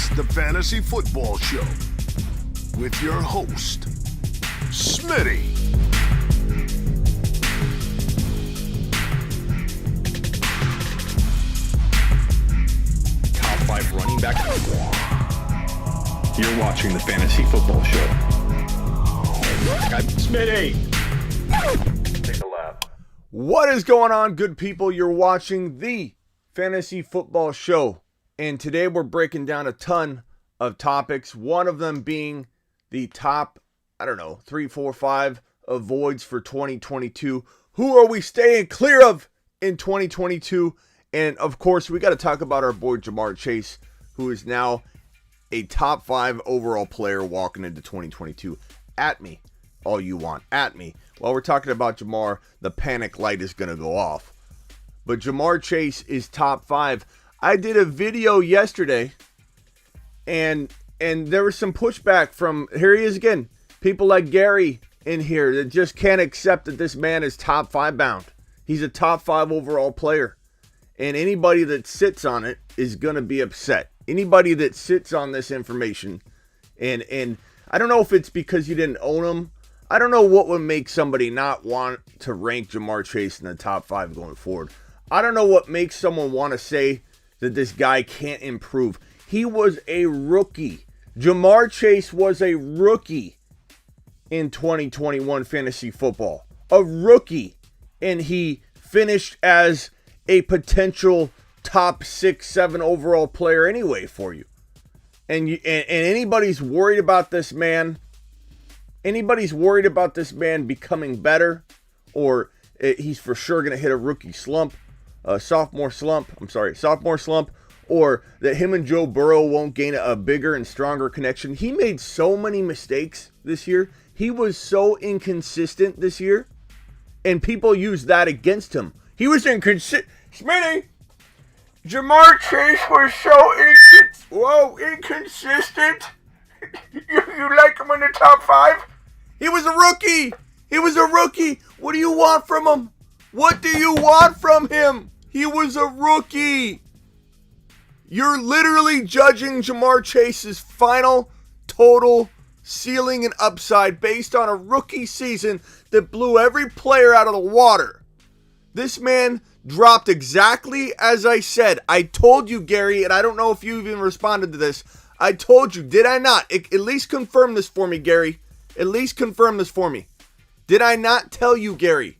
It's the Fantasy Football Show with your host, Smitty. Top 5 running back. You're watching the Fantasy Football Show. I'm Smitty. Take a lap. What is going on, good people? You're watching the Fantasy Football Show. And today we're breaking down a ton of topics. One of them being the top, 3, 4, 5 avoids for 2022. Who are we staying clear of in 2022? And of course, we got to talk about our boy Jamar Chase, who is now a top 5 overall player walking into 2022. At me, all you want. At me. While we're talking about Jamar, the panic light is going to go off. But Jamar Chase is top 5. I did a video yesterday, and there was some pushback from, here he is again, people like Gary in here that just can't accept that this man is top 5 bound. He's a top 5 overall player. And anybody that sits on it is going to be upset. Anybody that sits on this information, and I don't know if it's because you didn't own him. I don't know what would make somebody not want to rank Jamar Chase in the top 5 going forward. I don't know what makes someone want to say that this guy can't improve. He was a rookie. Jamar Chase was a rookie in 2021 fantasy football. A rookie. And he finished as a potential top 6, 7 overall player anyway for you. And anybody's worried about this man, becoming better, or he's for sure going to hit a rookie slump, sophomore slump, or that him and Joe Burrow won't gain a bigger and stronger connection. He made so many mistakes this year. He was so inconsistent this year, and people used that against him. He was inconsistent. Smitty, Jamar Chase was so inconsistent. You like him in the top 5? He was a rookie. What do you want from him? He was a rookie. You're literally judging Jamar Chase's final total ceiling and upside based on a rookie season that blew every player out of the water. This man dropped exactly as I said. I told you, Gary, and I don't know if you even responded to this. I told you, did I not? At least confirm this for me, Gary. At least confirm this for me. Did I not tell you, Gary,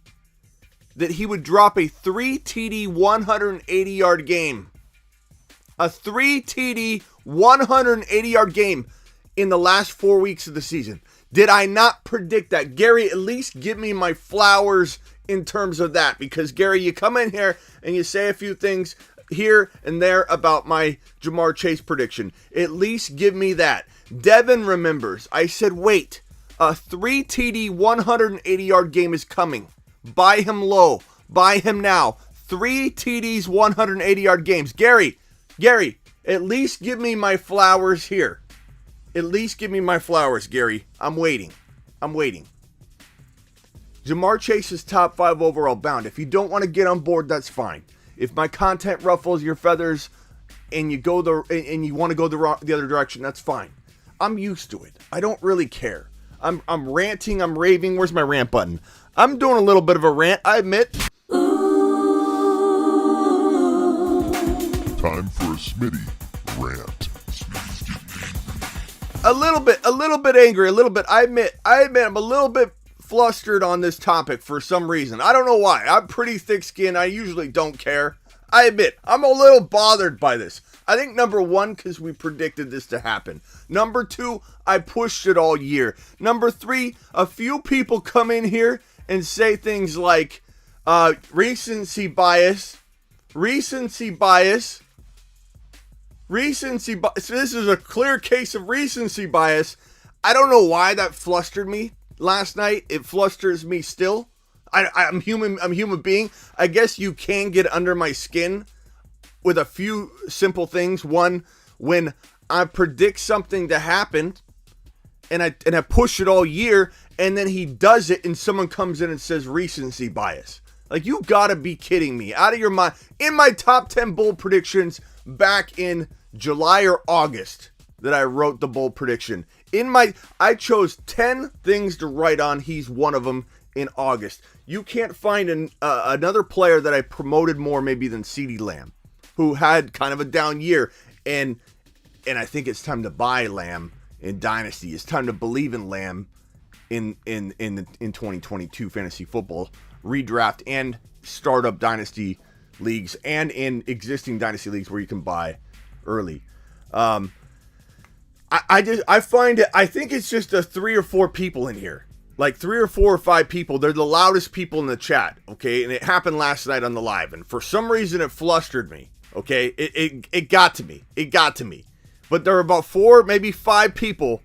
that he would drop a 3 TD 180-yard game? A 3 TD 180-yard game in the last 4 weeks of the season. Did I not predict that? Gary, at least give me my flowers in terms of that. Because, Gary, you come in here and you say a few things here and there about my Jamar Chase prediction. At least give me that. Devin remembers. I said, wait, a 3 TD 180-yard game is coming. Buy him low. Buy him now. 3 TDs 180-yard games. Gary, at least give me my flowers here. At least give me my flowers, Gary. I'm waiting. Jamar Chase is top 5 overall bound. If you don't want to get on board, that's fine. If my content ruffles your feathers and you want to go the other direction, that's fine. I'm used to it. I don't really care. I'm ranting, I'm raving. Where's my rant button? I'm doing a little bit of a rant, I admit. Time for a Smitty rant. A little bit angry, I admit I'm a little bit flustered on this topic for some reason. I don't know why. I'm pretty thick-skinned. I usually don't care. I admit, I'm a little bothered by this. I think number 1, because we predicted this to happen. Number 2, I pushed it all year. Number 3, a few people come in here and say things like recency bias. So this is a clear case of recency bias. I don't know why that flustered me last night. It flusters me still. I'm human. I'm a human being. I guess you can get under my skin with a few simple things. One, when I predict something to happen and I push it all year, and then he does it and someone comes in and says recency bias. Like, you gotta be kidding me. Out of your mind. In my top 10 bold predictions back in July or August, that I wrote the bold prediction. I chose 10 things to write on. He's one of them in August. You can't find another player that I promoted more maybe than CeeDee Lamb, who had kind of a down year. And I think it's time to buy Lamb in Dynasty. It's time to believe in Lamb in 2022 fantasy football, redraft and startup Dynasty leagues, and in existing Dynasty leagues where you can buy early. I think it's just 3 or 4 people in here. Like 3 or 4 or 5 people. They're the loudest people in the chat, okay? And it happened last night on the live, and for some reason it flustered me, okay? It got to me. It got to me. But there were about 4, maybe 5 people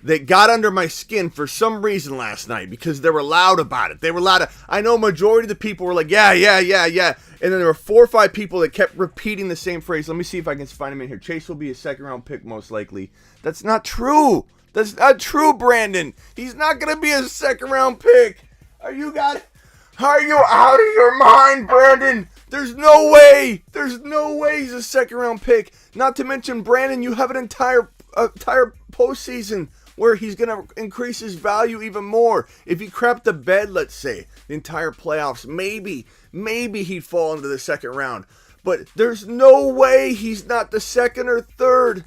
that got under my skin for some reason last night because they were loud about it. They were loud. I know majority of the people were like, yeah. And then there were 4 or 5 people that kept repeating the same phrase. Let me see if I can find him in here. Chase will be a second-round pick most likely. That's not true. That's not true, Brandon. He's not going to be a second-round pick. Are you out of your mind, Brandon? There's no way. There's no way he's a second-round pick. Not to mention, Brandon, you have an entire postseason where he's going to increase his value even more. If he crapped the bed, let's say, the entire playoffs, maybe he'd fall into the second round. But there's no way he's not the second or third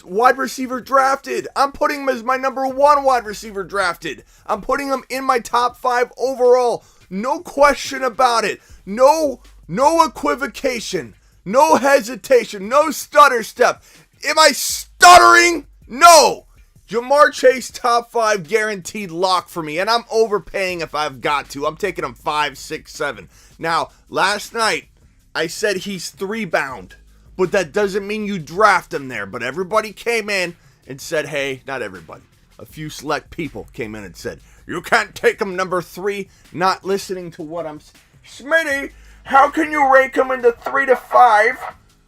wide receiver drafted. I'm putting him as my number 1 wide receiver drafted. I'm putting him in my top 5 overall. No question about it. No equivocation. No hesitation. No stutter step. Am I stuttering? No. Jamar Chase, top 5 guaranteed lock for me. And I'm overpaying if I've got to. I'm taking him 5, 6, 7. Now, last night, I said he's 3 bound. But that doesn't mean you draft him there. But everybody came in and said, hey, not everybody. A few select people came in and said, you can't take him number 3, not listening to what I'm saying. Smitty, how can you rank him in the 3 to 5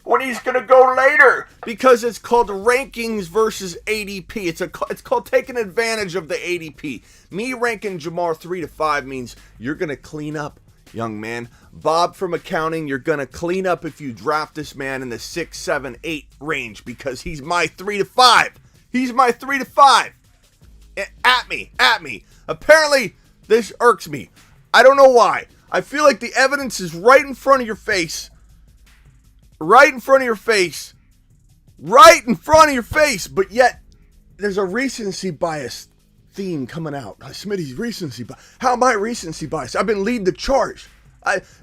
when he's going to go later? Because it's called rankings versus ADP. It's called taking advantage of the ADP. Me ranking Jamar 3 to 5 means you're going to clean up, young man. Bob from accounting, you're going to clean up if you draft this man in the 6, 7, 8 range because he's my 3 to 5. He's my 3 to 5. At me. Apparently, this irks me. I don't know why. I feel like the evidence is right in front of your face. Right in front of your face. But yet, there's a recency bias theme coming out. Smitty's recency bias. How am I recency bias? I've been leading the charge.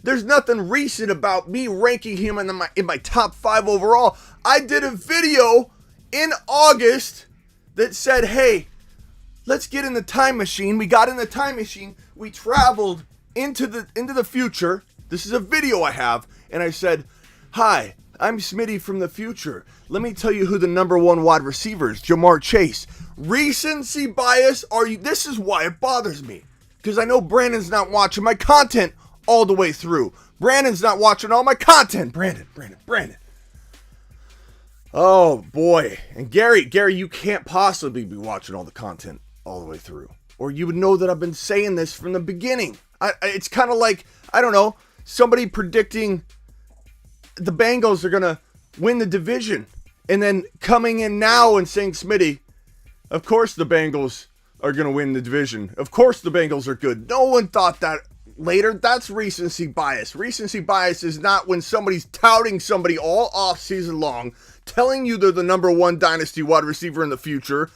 There's nothing recent about me ranking him in my top 5 overall. I did a video in August that said, hey, let's get in the time machine. We got in the time machine. We traveled into the future. This is a video I have. And I said, hi, I'm Smitty from the future. Let me tell you who the number 1 wide receiver is, Jamar Chase. Recency bias, this is why it bothers me. Because I know Brandon's not watching my content all the way through. Brandon's not watching all my content. Brandon. Oh, boy. And Gary, you can't possibly be watching all the content all the way through. Or you would know that I've been saying this from the beginning. It's kind of like, I don't know, somebody predicting the Bengals are going to win the division. And then coming in now and saying, Smitty, of course the Bengals are going to win the division. Of course the Bengals are good. No one thought that later. That's recency bias. Recency bias is not when somebody's touting somebody all off season long, telling you they're the number 1 dynasty wide receiver in the future,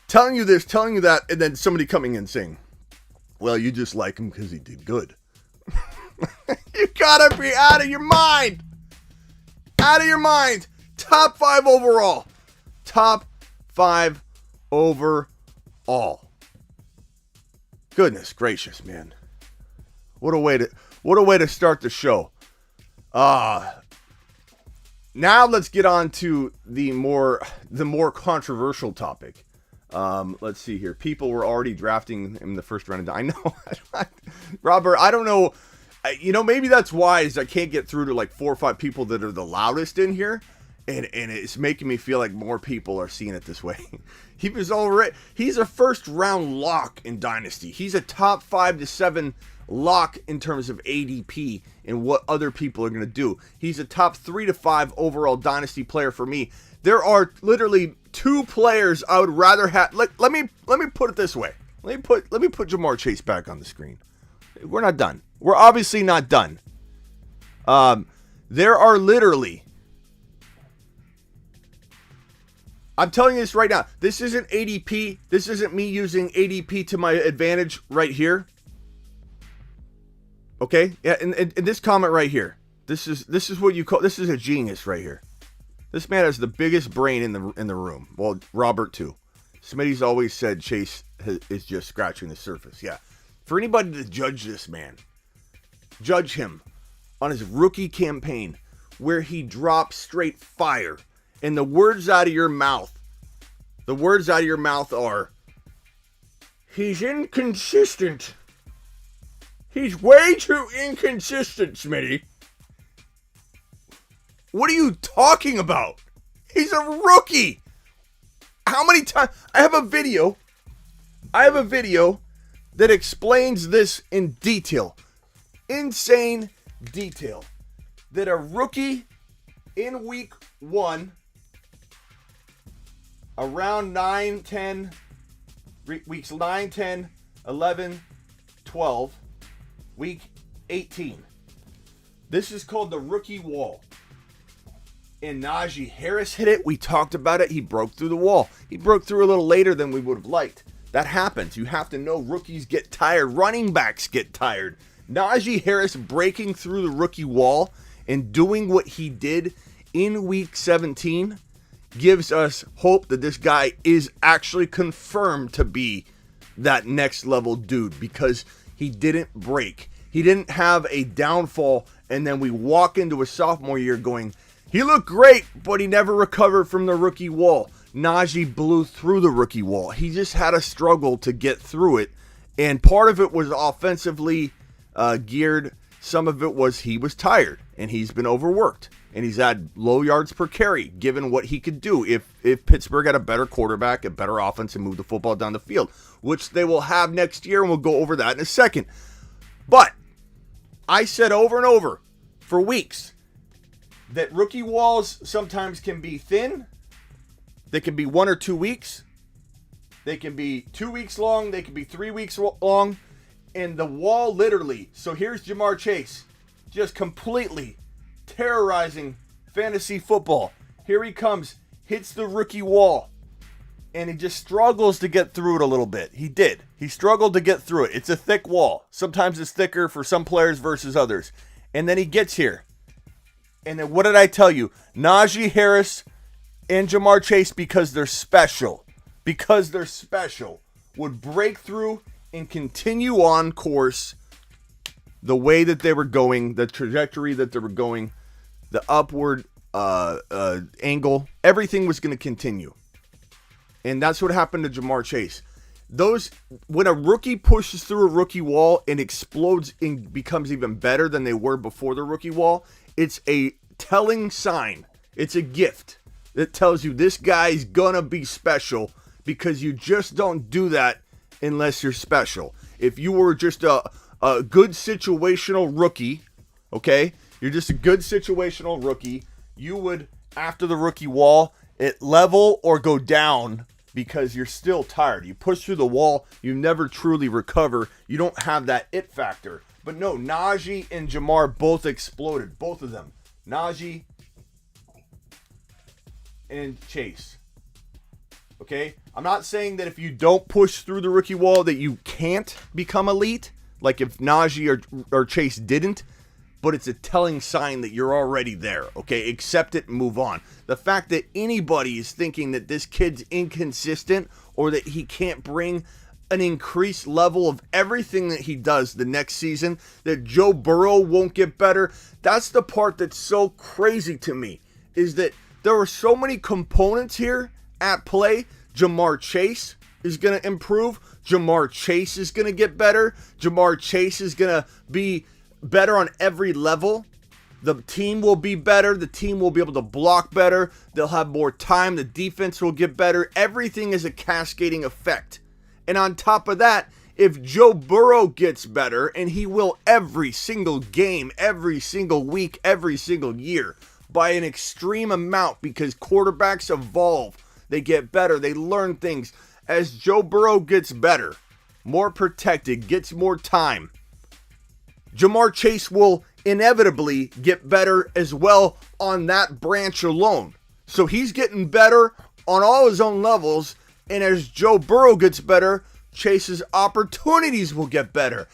telling you this, telling you that, and then somebody coming in saying, well, you just like him because he did good. You gotta be out of your mind. Out of your mind. Top 5 overall. Top 5 overall. Goodness gracious, man. What a way to start the show. Now let's get on to the more controversial topic. Let's see here. People were already drafting in the first round. I know. Robert, I don't know. Maybe that's why is I can't get through to like 4 or 5 people that are the loudest in here. And it's making me feel like more people are seeing it this way. He's a first round lock in Dynasty. He's a top 5 to 7 lock in terms of ADP and what other people are going to do. He's a top 3 to 5 overall dynasty player for me. There are literally 2 players I would rather have. Let me put it this way. Let me put Jamar Chase back on the screen. We're not done. We're obviously not done. There are literally, I'm telling you this right now. This isn't ADP. This isn't me using ADP to my advantage right here. Okay? Yeah, and this comment right here. This is what you call, this is a genius right here. This man has the biggest brain in the room. Well, Robert too. Smitty's always said Chase is just scratching the surface. Yeah. For anybody to judge this man, judge him on his rookie campaign where he drops straight fire. And the words out of your mouth are, he's inconsistent. He's way too inconsistent, Smitty. What are you talking about? He's a rookie. How many times? I have a video that explains this in detail. Insane detail. That a rookie in week 1, around 9, 10, weeks 9, 10, 11, 12, week 18. This is called the rookie wall. And Najee Harris hit it. We talked about it. He broke through the wall. He broke through a little later than we would have liked. That happens. You have to know rookies get tired. Running backs get tired. Najee Harris breaking through the rookie wall and doing what he did in week 17 gives us hope that this guy is actually confirmed to be that next level dude, because he didn't break. He didn't have a downfall, and then we walk into a sophomore year going, he looked great, but he never recovered from the rookie wall. Najee blew through the rookie wall. He just had a struggle to get through it, and part of it was offensively geared. Some of it was he was tired, and he's been overworked, and he's had low yards per carry, given what he could do if Pittsburgh had a better quarterback, a better offense, and moved the football down the field, which they will have next year, and we'll go over that in a second. But I said over and over for weeks that rookie walls sometimes can be thin. They can be 1 or 2 weeks. They can be 2 weeks long. They can be 3 weeks long. And the wall literally, so here's Jamar Chase, just completely terrorizing fantasy football. Here he comes, hits the rookie wall, and he just struggles to get through it a little bit. He did. He struggled to get through it. It's a thick wall. Sometimes it's thicker for some players versus others. And then he gets here. And then what did I tell you? Najee Harris and Jamar Chase, because they're special, would break through and continue on course the way that they were going, the trajectory that they were going, the upward angle. Everything was going to continue. And that's what happened to Jamar Chase. When a rookie pushes through a rookie wall and explodes and becomes even better than they were before the rookie wall, it's a telling sign. It's a gift that tells you this guy's gonna be special, because you just don't do that unless you're special. If you were just a good situational rookie, okay? You're just a good situational rookie, you would, after the rookie wall, it level or go down because you're still tired. You push through the wall, you never truly recover. You don't have that it factor. But no, Najee and Jamar both exploded. Both of them. Najee and Chase. Okay? I'm not saying that if you don't push through the rookie wall that you can't become elite, like if Najee or Chase didn't, but it's a telling sign that you're already there. Okay? Accept it and move on. The fact that anybody is thinking that this kid's inconsistent or that he can't bring an increased level of everything that he does the next season, that Joe Burrow won't get better, that's the part that's so crazy to me, is that there are so many components here at play. Jamar Chase is going to improve. Jamar Chase is going to get better. Jamar Chase is going to be better on every level. The team will be better. The team will be able to block better. They'll have more time. The defense will get better. Everything is a cascading effect. And on top of that, If Joe Burrow gets better, and he will every single game, every single week, every single year, by an extreme amount, because quarterbacks evolve, they get better, they learn things. As Joe Burrow gets better, more protected, gets more time, Jamar Chase will inevitably get better as well on that branch alone. So he's getting better on all his own levels, and as Joe Burrow gets better, Chase's opportunities will get better.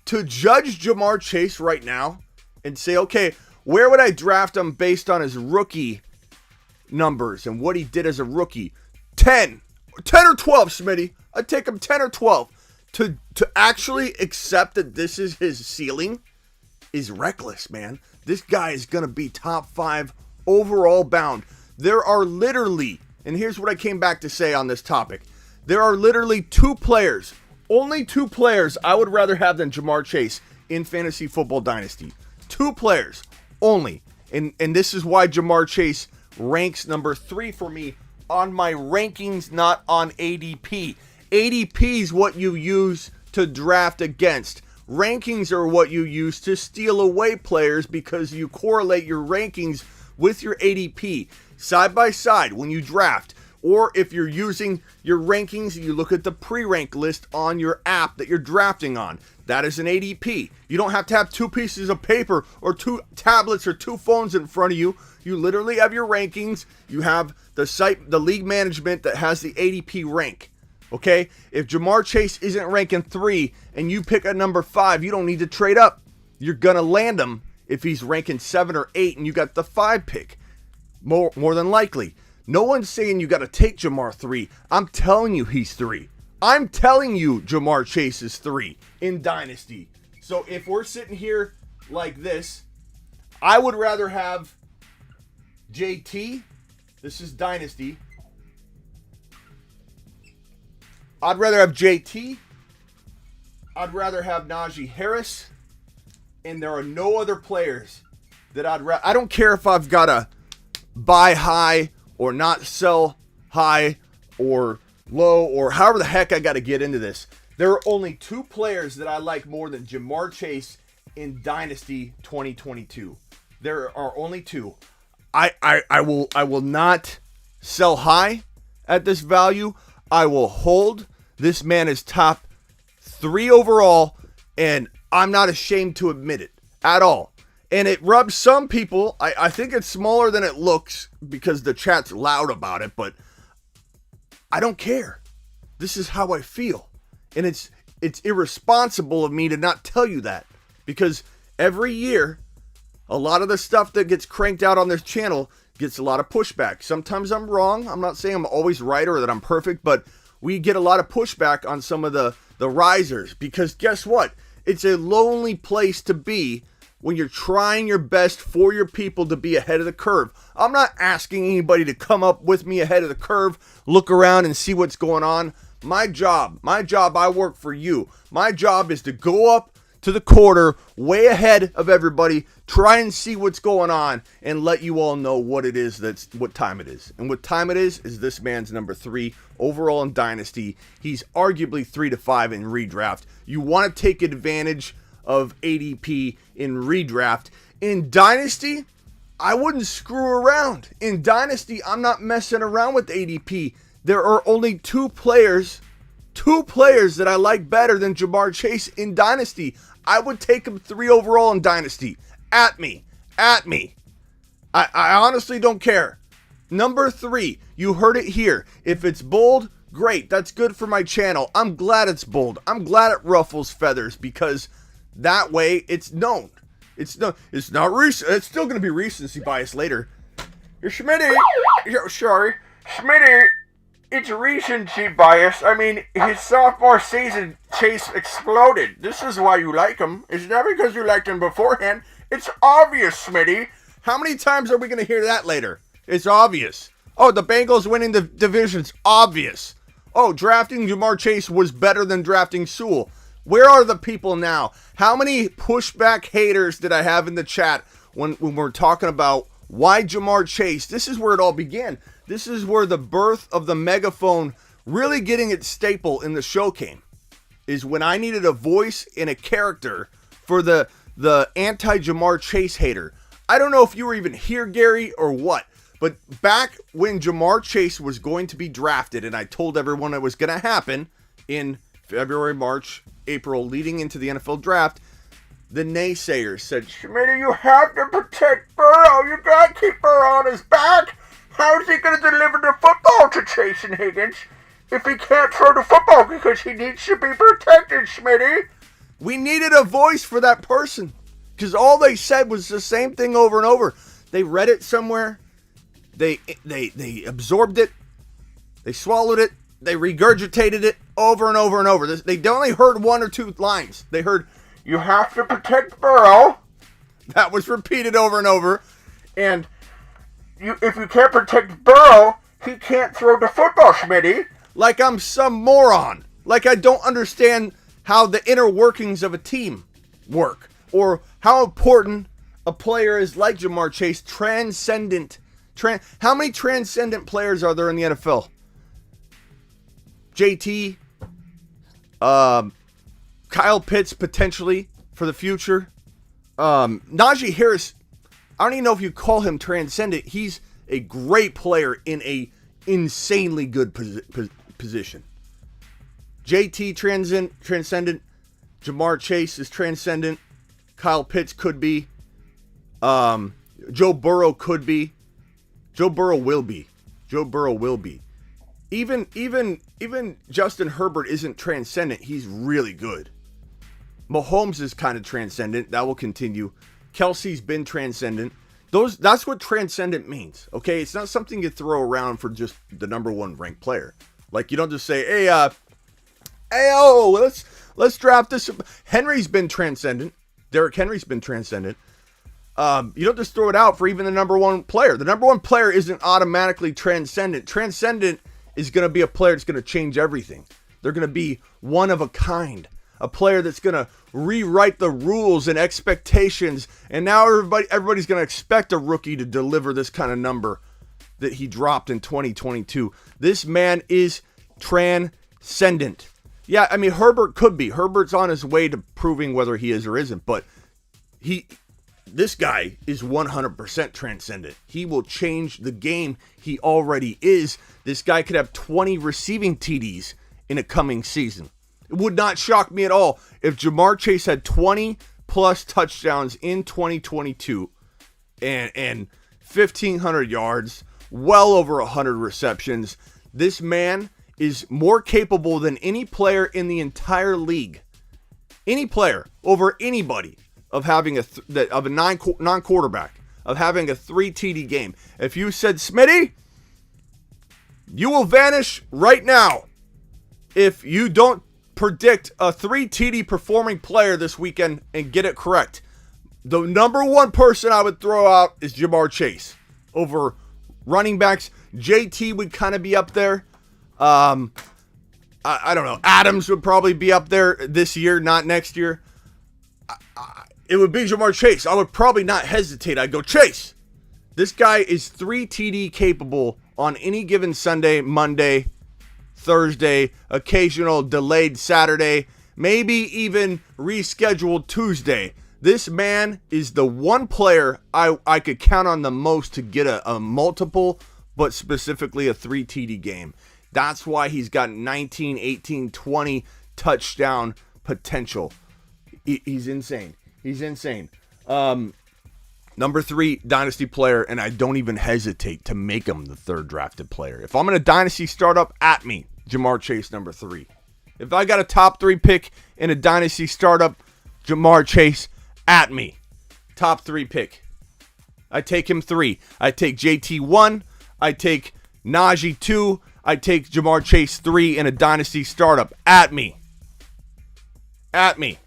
To judge Jamar Chase right now and say, okay, where would I draft him based on his rookie numbers and what he did as a rookie? 10 or 12, Smitty. I'd take him 10 or 12. To actually accept that this is his ceiling is reckless, man. This guy is going to be top 5 overall bound. There are literally, and here's what I came back to say on this topic. There are literally 2 players, only 2 players I would rather have than Jamar Chase in Fantasy Football Dynasty. 2 players only. And this is why Jamar Chase ranks number 3 for me on my rankings, not on ADP. ADP is what you use to draft against. Rankings are what you use to steal away players because you correlate your rankings with your ADP side by side when you draft. Or if you're using your rankings, you look at the pre-rank list on your app that you're drafting on. That is an ADP. You don't have to have 2 pieces of paper or 2 tablets or 2 phones in front of you. You literally have your rankings. You have the site, the league management that has the ADP rank. Okay? If Jamar Chase isn't ranking 3 and you pick a number 5, you don't need to trade up. You're going to land him if he's ranking 7 or 8 and you got the 5 pick. More than likely. No one's saying you got to take Jamar 3. I'm telling you he's 3. I'm telling you Jamar Chase is 3 in Dynasty. So if we're sitting here like this, I would rather have JT. This is Dynasty. I'd rather have JT. I'd rather have Najee Harris. And there are no other players that I don't care if I've got to buy high or not sell high or low or however the heck I got to get into this. There are only 2 players that I like more than Jamar Chase in Dynasty 2022. There are only 2. I will not sell high at this value. I will hold. This man is top 3 overall, and I'm not ashamed to admit it at all. And it rubs some people. I think it's smaller than it looks because the chat's loud about it, but I don't care. This is how I feel. And it's irresponsible of me to not tell you that, because every year, a lot of the stuff that gets cranked out on this channel gets a lot of pushback. Sometimes I'm wrong. I'm not saying I'm always right or that I'm perfect, but we get a lot of pushback on some of the risers, because guess what? It's a lonely place to be when you're trying your best for your people to be ahead of the curve. I'm not asking anybody to come up with me ahead of the curve, look around and see what's going on. My job, I work for you. My job is to go up to the quarter, way ahead of everybody, try and see what's going on, and let you all know what it is, what time it is. And what time it is this man's number 3 overall in Dynasty. He's arguably 3 to 5 in redraft. You want to take advantage of ADP in redraft. In Dynasty, I wouldn't screw around. In Dynasty, I'm not messing around with ADP. There are only 2 players that I like better than Jamar Chase in Dynasty. I would take him 3 overall in Dynasty. At me. I honestly don't care. Number 3, you heard it here. If it's bold, great. That's good for my channel. I'm glad it's bold. I'm glad it ruffles feathers, because that way it's known. It's not recent. It's still going to be recency bias later. You're Schmitty. Sorry. Schmitty. It's recency bias. I mean, his sophomore season, Chase exploded. This is why you like him. It's not because you liked him beforehand. It's obvious, Smitty. How many times are we going to hear that later? It's obvious. Oh, the Bengals winning the division's obvious. Oh, drafting Jamar Chase was better than drafting Sewell. Where are the people now? How many pushback haters did I have in the chat when we're talking about why Jamar Chase? This is where it all began. This is where the birth of the megaphone really getting its staple in the show came. is when I needed a voice and a character for the anti-Jamar Chase hater. I don't know if you were even here, Gary, or what, but back when Jamar Chase was going to be drafted, and I told everyone it was going to happen in February, March, April, leading into the NFL draft, the naysayers said, Schmitty, you have to protect Burrow. You got to keep Burrow on his back. How is he going to deliver the football to Chase and Higgins if he can't throw the football because he needs to be protected, Schmitty? We needed a voice for that person because all they said was the same thing over and over. They read it somewhere. They absorbed it. They swallowed it. They regurgitated it over and over and over. They only heard one or two lines. They heard, you have to protect Burrow. That was repeated over and over. And if you can't protect Burrow, he can't throw the football, Schmitty. Like I'm some moron. Like I don't understand how the inner workings of a team work. Or how important a player is like Jamar Chase. Transcendent. How many transcendent players are there in the NFL? JT. Kyle Pitts potentially for the future. Najee Harris, I don't even know if you call him transcendent. He's a great player in a insanely good position. JT transcendent. Jamar Chase is transcendent. Kyle Pitts could be. Joe Burrow could be. Joe Burrow will be. Joe Burrow will be. Even Justin Herbert isn't transcendent. He's really good. Mahomes is kind of transcendent. That will continue. Kelsey's been transcendent. That's what transcendent means. Okay, it's not something you throw around for just the number one ranked player. Like you don't just say, let's draft this. Henry's been transcendent. Derrick Henry's been transcendent. You don't just throw it out for even the number one player. The number one player isn't automatically transcendent. Transcendent is going to be a player that's going to change everything. They're going to be one of a kind. A player that's going to rewrite the rules and expectations. And now everybody's going to expect a rookie to deliver this kind of number that he dropped in 2022. This man is transcendent. Yeah, I mean, Herbert could be. Herbert's on his way to proving whether he is or isn't. But this guy is 100% transcendent. He will change the game. He already is. This guy could have 20 receiving TDs in a coming season. It would not shock me at all if Jamar Chase had 20 plus touchdowns in 2022 and 1,500 yards, well over 100 receptions. This man is more capable than any player in the entire league. Any player over anybody of having a non-quarterback, of having a 3 TD game. If you said, Smitty, you will vanish right now if you don't predict a 3 TD performing player this weekend and get it correct. The number one person I would throw out is Jamar Chase. Over running backs, JT would kind of be up there. I don't know. Adams would probably be up there this year, not next year. It would be Jamar Chase. I would probably not hesitate. I'd go, Chase. This guy is 3 TD capable on any given Sunday, Monday, Thursday, occasional delayed Saturday, maybe even rescheduled Tuesday. This man is the one player I could count on the most to get a multiple, but specifically a 3 TD game. That's why he's got 19, 18, 20 touchdown potential. He's insane. He's insane. Number 3 dynasty player, and I don't even hesitate to make him the 3rd drafted player. If I'm in a dynasty startup, at me, Jamar Chase, number 3. If I got a top 3 pick in a dynasty startup, Jamar Chase, at me. Top 3 pick. I take him 3. I take JT 1. I take Najee 2. I take Jamar Chase 3 in a dynasty startup. At me. At me.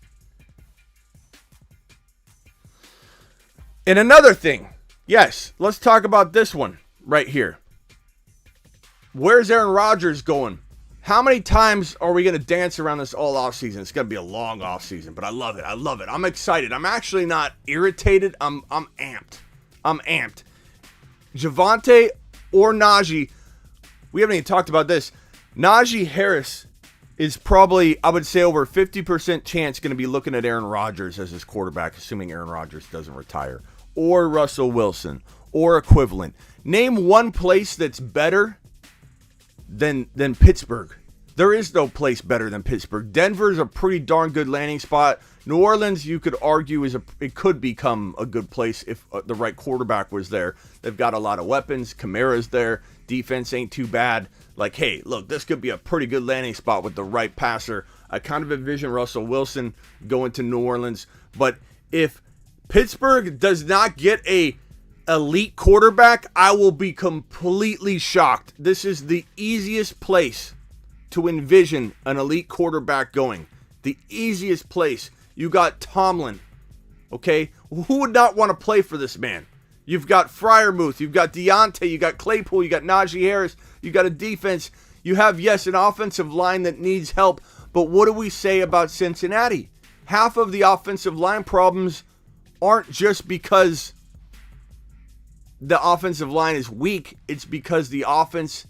And another thing. Yes, let's talk about this one right here. Where's Aaron Rodgers going? How many times are we going to dance around this all offseason? It's going to be a long offseason, but I love it. I love it. I'm excited. I'm actually not irritated. I'm amped. I'm amped. Javonte or Najee, we haven't even talked about this. Najee Harris is probably, I would say, over 50% chance going to be looking at Aaron Rodgers as his quarterback, assuming Aaron Rodgers doesn't retire, or Russell Wilson, or equivalent. Name one place that's better than Pittsburgh. There is no place better than Pittsburgh. Denver's a pretty darn good landing spot. New Orleans, you could argue, it could become a good place if the right quarterback was there. They've got a lot of weapons. Kamara's there. Defense ain't too bad. Like, hey, look, this could be a pretty good landing spot with the right passer. I kind of envision Russell Wilson going to New Orleans. But if Pittsburgh does not get a elite quarterback, I will be completely shocked. This is the easiest place to envision an elite quarterback going. The easiest place. You got Tomlin. Okay? Who would not want to play for this man? You've got Freiermuth. You've got Deontay. You got Claypool. You got Najee Harris. You got a defense. You have, yes, an offensive line that needs help. But what do we say about Cincinnati? Half of the offensive line problems aren't just because the offensive line is weak. It's because the offense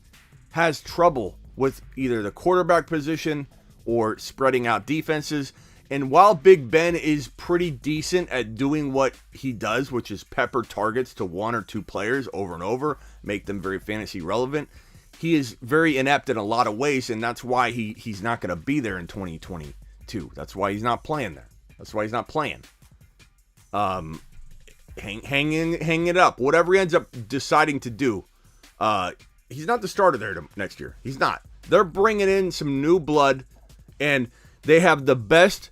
has trouble with either the quarterback position or spreading out defenses. And while Big Ben is pretty decent at doing what he does, which is pepper targets to one or two players over and over, make them very fantasy relevant, he is very inept in a lot of ways, and that's why he's not going to be there in 2022. That's why he's not playing there. That's why he's not playing. Hang it up. Whatever he ends up deciding to do, he's not the starter there next year. He's not. They're bringing in some new blood, and they have the best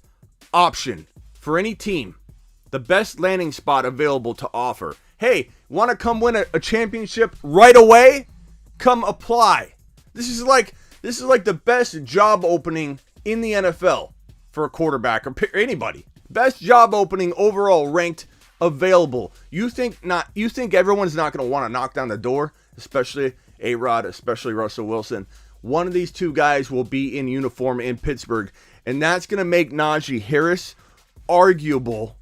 option for any team, the best landing spot available to offer. Hey, want to come win a championship right away? Come apply. This is like the best job opening in the NFL for a quarterback or anybody. Best job opening overall ranked available. You think everyone's not going to want to knock down the door, especially A-Rod, especially Russell Wilson. One of these two guys will be in uniform in Pittsburgh, and that's going to make Najee Harris arguable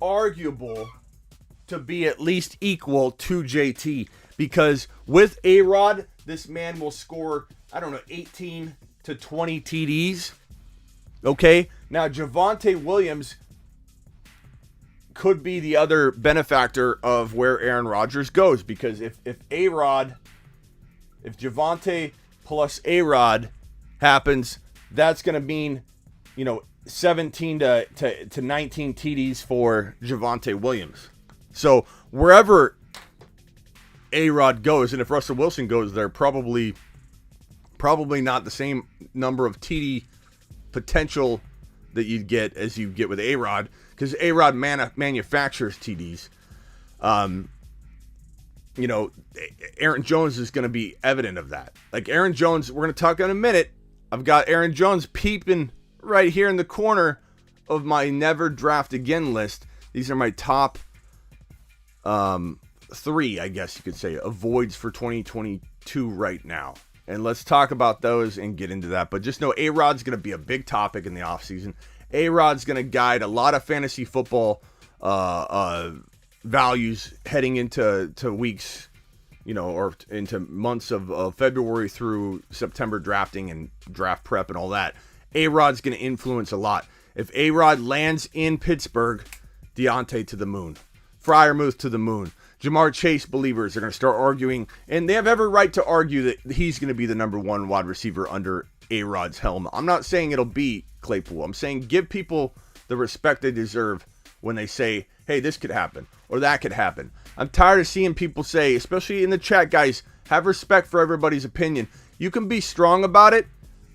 to be at least equal to JT, because with A-Rod, this man will score, 18 to 20 TDs. Okay? Now, Javonte Williams could be the other benefactor of where Aaron Rodgers goes, because if Javonte plus A-Rod happens, that's going to mean, 17 to 19 TDs for Javonte Williams. So wherever A-Rod goes, and if Russell Wilson goes there, probably not the same number of TD potential that you'd get as you get with A-Rod, because A-Rod manufactures TDs. Aaron Jones is going to be evident of that. Like Aaron Jones, we're going to talk in a minute. I've got Aaron Jones peeping right here in the corner of my never draft again list. These are my top 3, I guess you could say, avoids for 2022 right now. And let's talk about those and get into that. But just know A-Rod's going to be a big topic in the offseason. A-Rod's going to guide a lot of fantasy football values heading into weeks, or into months of February through September drafting and draft prep and all that. A-Rod's going to influence a lot. If A-Rod lands in Pittsburgh, Deontay to the moon. Freiermuth to the moon. Jamar Chase believers are going to start arguing, and they have every right to argue that he's going to be the number one wide receiver under A-Rod's helm. I'm not saying it'll be Claypool. I'm saying give people the respect they deserve when they say, hey, this could happen or that could happen. I'm tired of seeing people say, especially in the chat, guys, have respect for everybody's opinion. You can be strong about it,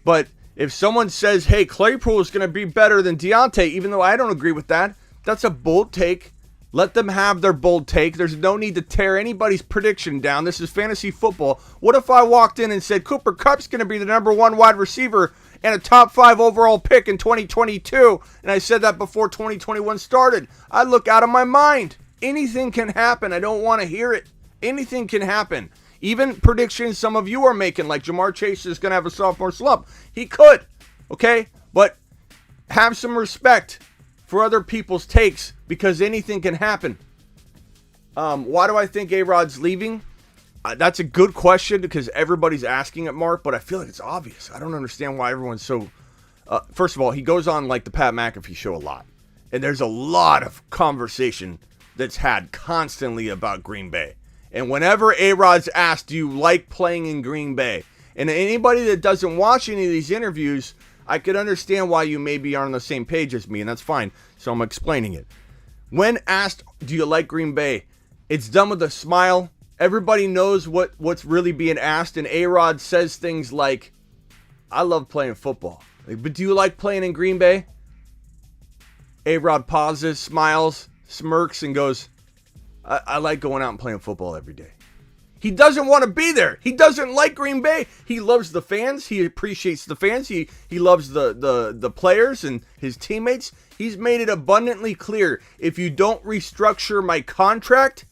but if someone says, hey, Claypool is going to be better than Deontay, even though I don't agree with that, that's a bold take. Let them have their bold take. There's no need to tear anybody's prediction down. This is fantasy football. What if I walked in and said Cooper Kupp's going to be the number one wide receiver and a top 5 overall pick in 2022, and I said that before 2021 started? I'd look out of my mind. Anything can happen. I don't want to hear it. Anything can happen. Even predictions some of you are making, like Jamar Chase is going to have a sophomore slump. He could, okay? But have some respect for other people's takes, because anything can happen. Why do I think A-Rod's leaving? That's a good question, because everybody's asking it, Mark, but I feel like it's obvious. I don't understand why everyone's so First of all, he goes on like the Pat McAfee show a lot. And there's a lot of conversation that's had constantly about Green Bay. And whenever A-Rod's asked, do you like playing in Green Bay? And anybody that doesn't watch any of these interviews, I could understand why you maybe aren't on the same page as me, and that's fine. So I'm explaining it. When asked, do you like Green Bay? It's done with a smile. Everybody knows what's really being asked, and A-Rod says things like, I love playing football. But do you like playing in Green Bay? A-Rod pauses, smiles, smirks, and goes, I like going out and playing football every day. He doesn't want to be there. He doesn't like Green Bay. He loves the fans. He appreciates the fans. He loves the players and his teammates. He's made it abundantly clear. If you don't restructure my contract,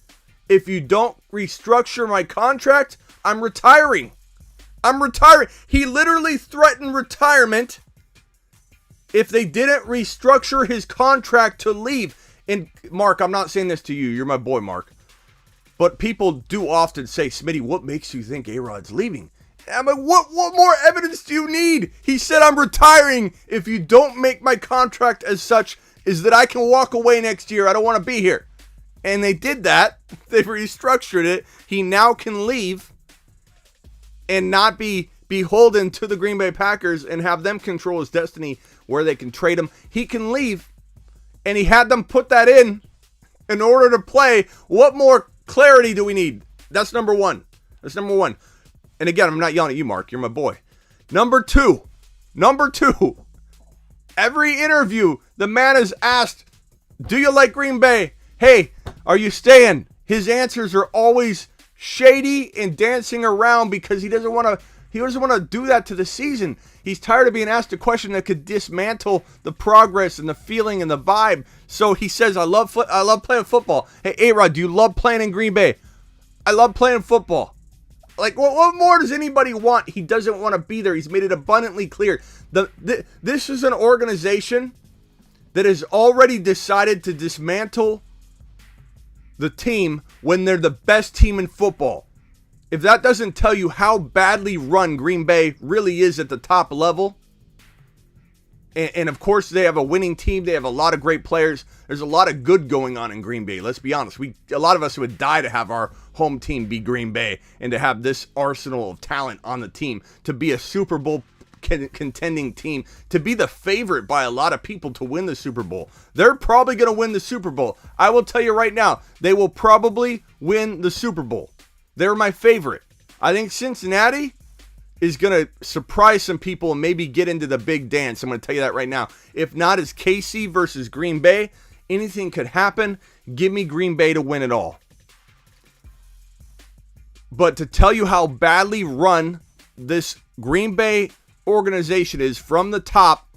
I'm retiring. He literally threatened retirement if they didn't restructure his contract to leave. And Mark, I'm not saying this to you. You're my boy, Mark. But people do often say, Smitty, what makes you think A-Rod's leaving? I'm like, what more evidence do you need? He said, I'm retiring. If you don't make my contract as such, is that I can walk away next year. I don't want to be here. And they did that. They restructured it. He now can leave and not be beholden to the Green Bay Packers and have them control his destiny where they can trade him. He can leave, and he had them put that in order to play. What more clarity do we need? That's number one. And again, I'm not yelling at you, Mark. You're my boy. Number two. Every interview, the man is asked, do you like Green Bay? Hey, are you staying? His answers are always shady and dancing around because he doesn't want to do that to the season. He's tired of being asked a question that could dismantle the progress and the feeling and the vibe. So he says, I love playing football. Hey, A-Rod, do you love playing in Green Bay? I love playing football. Like, what more does anybody want? He doesn't want to be there. He's made it abundantly clear. This is an organization that has already decided to dismantle the team when they're the best team in football. If that doesn't tell you how badly run Green Bay really is at the top level, and of course they have a winning team, they have a lot of great players, there's a lot of good going on in Green Bay. Let's be honest, a lot of us would die to have our home team be Green Bay and to have this arsenal of talent on the team, to be a Super Bowl contending team, to be the favorite by a lot of people to win the Super Bowl. They're probably going to win the Super Bowl. I will tell you right now, they will probably win the Super Bowl. They're my favorite. I think Cincinnati is going to surprise some people and maybe get into the big dance. I'm going to tell you that right now. If not, it's KC versus Green Bay. Anything could happen. Give me Green Bay to win it all. But to tell you how badly run this Green Bay organization is from the top,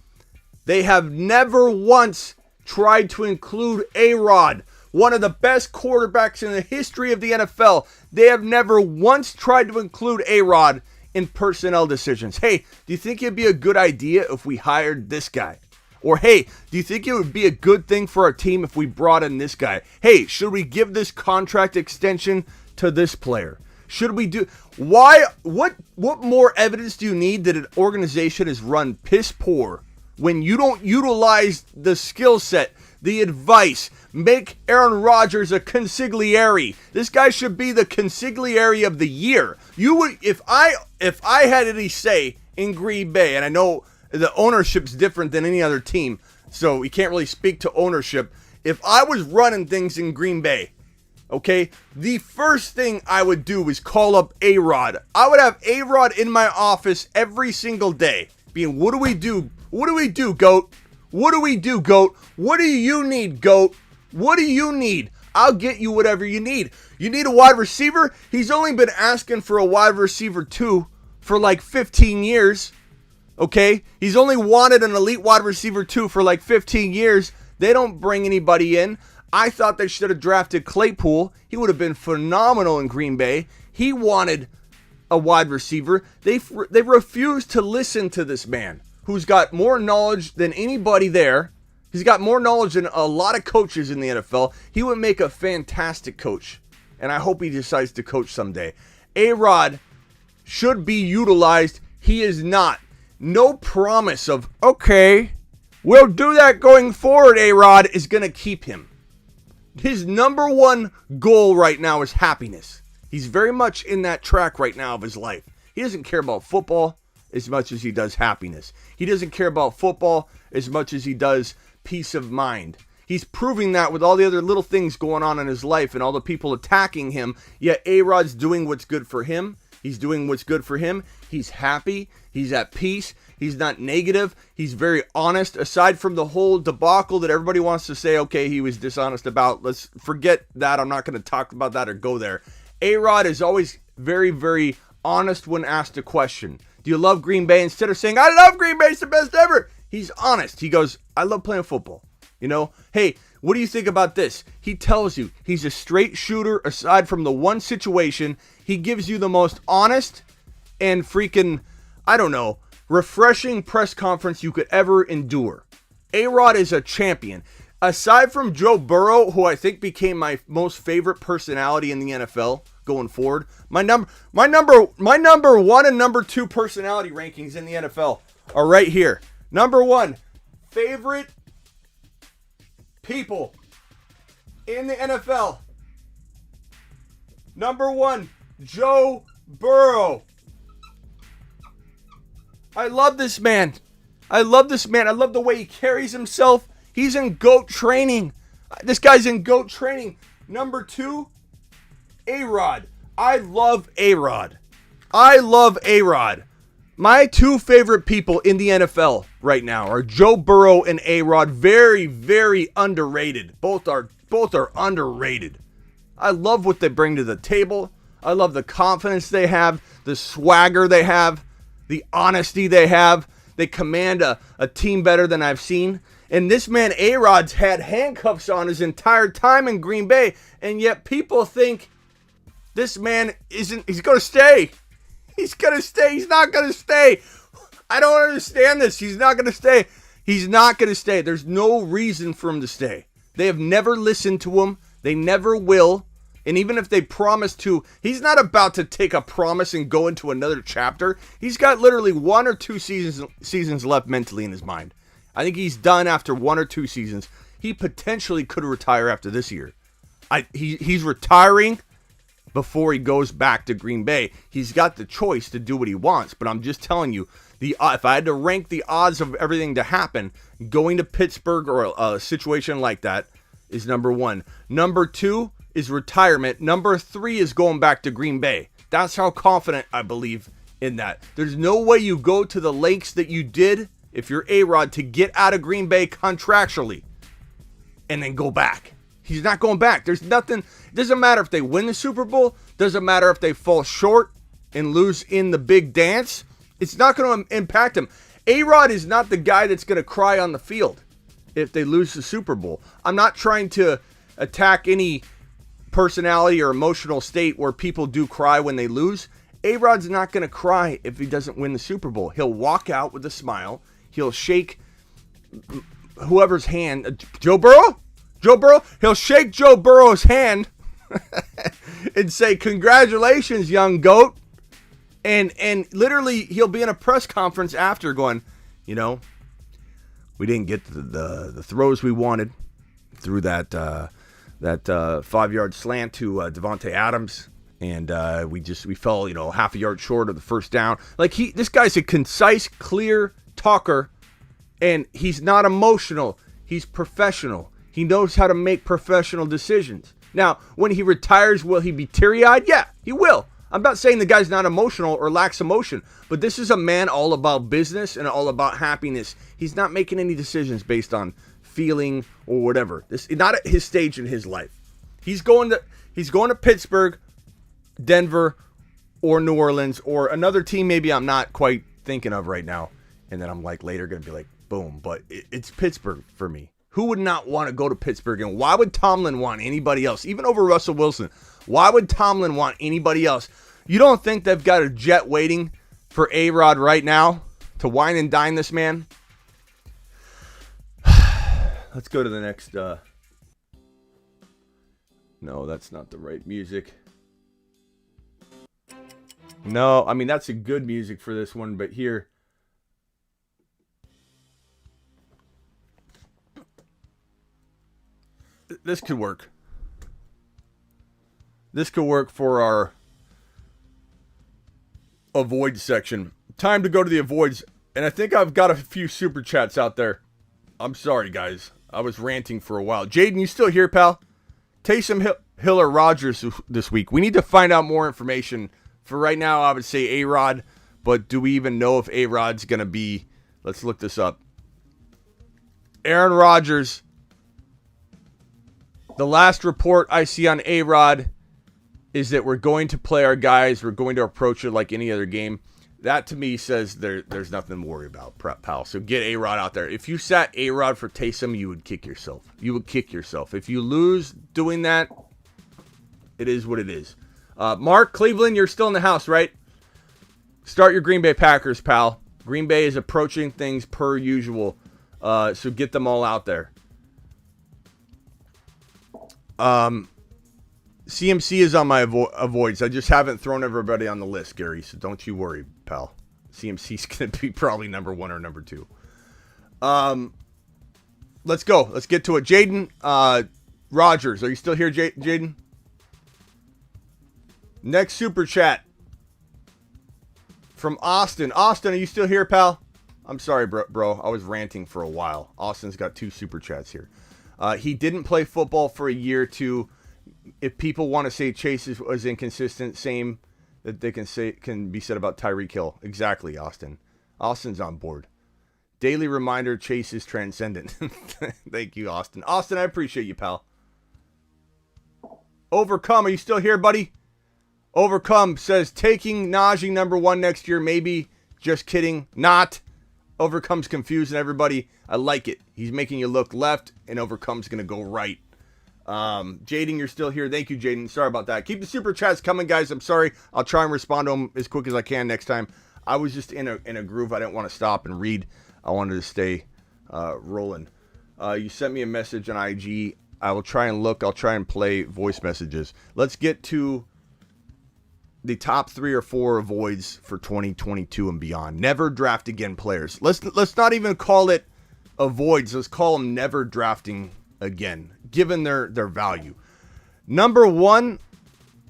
they have never once tried to include A-Rod, one of the best quarterbacks in the history of the NFL. They have never once tried to include A-Rod in personnel decisions. Hey, do you think it'd be a good idea if we hired this guy? Or, hey, do you think it would be a good thing for our team if we brought in this guy? Hey, should we give this contract extension to this player? Should we do... Why? What more evidence do you need that an organization is run piss poor when you don't utilize the skill set, the advice? Make Aaron Rodgers a consigliere. This guy should be the consigliere of the year. You would, if I had any say in Green Bay, and I know the ownership's different than any other team, so we can't really speak to ownership. If I was running things in Green Bay, okay, the first thing I would do is call up A-Rod. I would have A-Rod in my office every single day, being, what do we do? What do we do, GOAT? What do we do, GOAT? What do you need, GOAT? What do you need? I'll get you whatever you need. You need a wide receiver? He's only been asking for a wide receiver 2 for like 15 years. Okay? He's only wanted an elite wide receiver 2 for like 15 years. They don't bring anybody in. I thought they should have drafted Claypool. He would have been phenomenal in Green Bay. He wanted a wide receiver. They refused to listen to this man who's got more knowledge than anybody there. He's got more knowledge than a lot of coaches in the NFL. He would make a fantastic coach, and I hope he decides to coach someday. A-Rod should be utilized. He is not. no promise of, okay, we'll do that going forward, A-Rod, is going to keep him. His number one goal right now is happiness. He's very much in that track right now of his life. He doesn't care about football as much as he does happiness. He doesn't care about football as much as he does peace of mind. He's proving that with all the other little things going on in his life and all the people attacking him, yet A-Rod's doing what's good for him. He's doing what's good for him. He's happy. He's at peace. He's not negative. He's very honest. Aside from the whole debacle that everybody wants to say, okay, he was dishonest about, let's forget that. I'm not going to talk about that or go there. A-Rod is always very, very honest when asked a question. Do you love Green Bay? Instead of saying, I love Green Bay, it's the best ever, he's honest. He goes, I love playing football. You know, hey, what do you think about this? He tells you he's a straight shooter. Aside from the one situation, he gives you the most honest and freaking, I don't know, refreshing press conference you could ever endure. A-Rod is a champion. Aside from Joe Burrow, who I think became my most favorite personality in the NFL going forward, my number one and number two personality rankings in the NFL are right here. Number one, favorite people in the NFL. Number one, Joe Burrow. I love this man. I love the way he carries himself. He's in GOAT training. This guy's in GOAT training. Number two, A-Rod. I love A-Rod. My two favorite people in the NFL right now are Joe Burrow and A-Rod. Very, very underrated. Both are underrated. I love what they bring to the table. I love the confidence they have, the swagger they have, the honesty they have. They command a team better than I've seen. And this man, A-Rod's had handcuffs on his entire time in Green Bay, and yet people think this man he's going to stay. He's going to stay. He's not going to stay. I don't understand this. He's not going to stay. He's not going to stay. There's no reason for him to stay. They have never listened to him. They never will. And even if they promise to, he's not about to take a promise and go into another chapter. He's got literally 1 or 2 seasons left mentally in his mind. I think he's done after 1 or 2 seasons. He potentially could retire after this year. He's retiring before he goes back to Green Bay. He's got the choice to do what he wants, but I'm just telling you, if I had to rank the odds of everything to happen, going to Pittsburgh or a situation like that is number one. Number two is retirement. Number three is going back to Green Bay. That's how confident I believe in that. There's no way you go to the lengths that you did if you're A-Rod to get out of Green Bay contractually and then go back. He's not going back. There's nothing. It doesn't matter if they win the Super Bowl. Doesn't matter if they fall short and lose in the big dance. It's not going to impact him. A-Rod is not the guy that's going to cry on the field if they lose the Super Bowl. I'm not trying to attack any personality or emotional state where people do cry when they lose. A-Rod's not going to cry if he doesn't win the Super Bowl. He'll walk out with a smile. He'll shake whoever's hand. Joe Burrow? He'll shake Joe Burrow's hand and say, congratulations, young GOAT. And literally, he'll be in a press conference after going, you know, we didn't get the throws we wanted through that 5-yard slant to Devontae Adams. And we fell, half a yard short of the first down. Like, this guy's a concise, clear talker, and he's not emotional. He's professional. He knows how to make professional decisions. Now, when he retires, will he be teary-eyed? Yeah, he will. I'm not saying the guy's not emotional or lacks emotion, but this is a man all about business and all about happiness. He's not making any decisions based on feeling or whatever. This is not at his stage in his life. He's going to Pittsburgh, Denver, or New Orleans, or another team maybe I'm not quite thinking of right now. And then I'm later going to be like, boom. But it's Pittsburgh for me. Who would not want to go to Pittsburgh? And why would Tomlin want anybody else? Even over Russell Wilson. Why would Tomlin want anybody else? You don't think they've got a jet waiting for A-Rod right now to wine and dine this man? Let's go to the next. No, that's not the right music. No, I mean, that's a good music for this one, but here. This could work. This could work for our avoid section. Time to go to the avoids. And I think I've got a few super chats out there. I'm sorry, guys. I was ranting for a while. Jaden, you still here, pal? Taysom Hill or Rodgers this week. We need to find out more information. For right now, I would say A-Rod. But do we even know if A-Rod's going to be... Let's look this up. Aaron Rodgers. The last report I see on A-Rod is that we're going to play our guys. We're going to approach it like any other game. That to me says there's nothing to worry about, pal. So get A-Rod out there. If you sat A-Rod for Taysom, you would kick yourself. You would kick yourself. If you lose doing that, it is what it is. Mark, Cleveland, you're still in the house, right? Start your Green Bay Packers, pal. Green Bay is approaching things per usual. So get them all out there. CMC is on my avoids. I just haven't thrown everybody on the list, Gary. So don't you worry, pal. CMC's going to be probably number 1 or number 2. Let's go. Let's get to it. Jaden Rodgers. Are you still here, Jaden? Next super chat from Austin. Austin, are you still here, pal? I'm sorry, bro. I was ranting for a while. Austin's got 2 super chats here. He didn't play football for a year or 2. If people want to say Chase was inconsistent, same that they can be said about Tyreek Hill. Exactly, Austin. Austin's on board. Daily reminder, Chase is transcendent. Thank you, Austin. Austin, I appreciate you, pal. Overcome, are you still here, buddy? Overcome says, taking Najee number 1 next year, maybe. Just kidding. Not. Overcome's confusing everybody. I like it. He's making you look left, and Overcome's going to go right. Jaden, you're still here. Thank you, Jaden. Sorry about that. Keep the super chats coming, guys. I'm sorry. I'll try and respond to them as quick as I can next time. I was just in a groove. I didn't want to stop and read. I wanted to stay rolling. You sent me a message on IG. I will try and look. I'll try and play voice messages. Let's get to the top 3 or 4 avoids for 2022 and beyond. Never draft again players. Let's not even call it avoids. Let's call them never drafting again, given their value. Number 1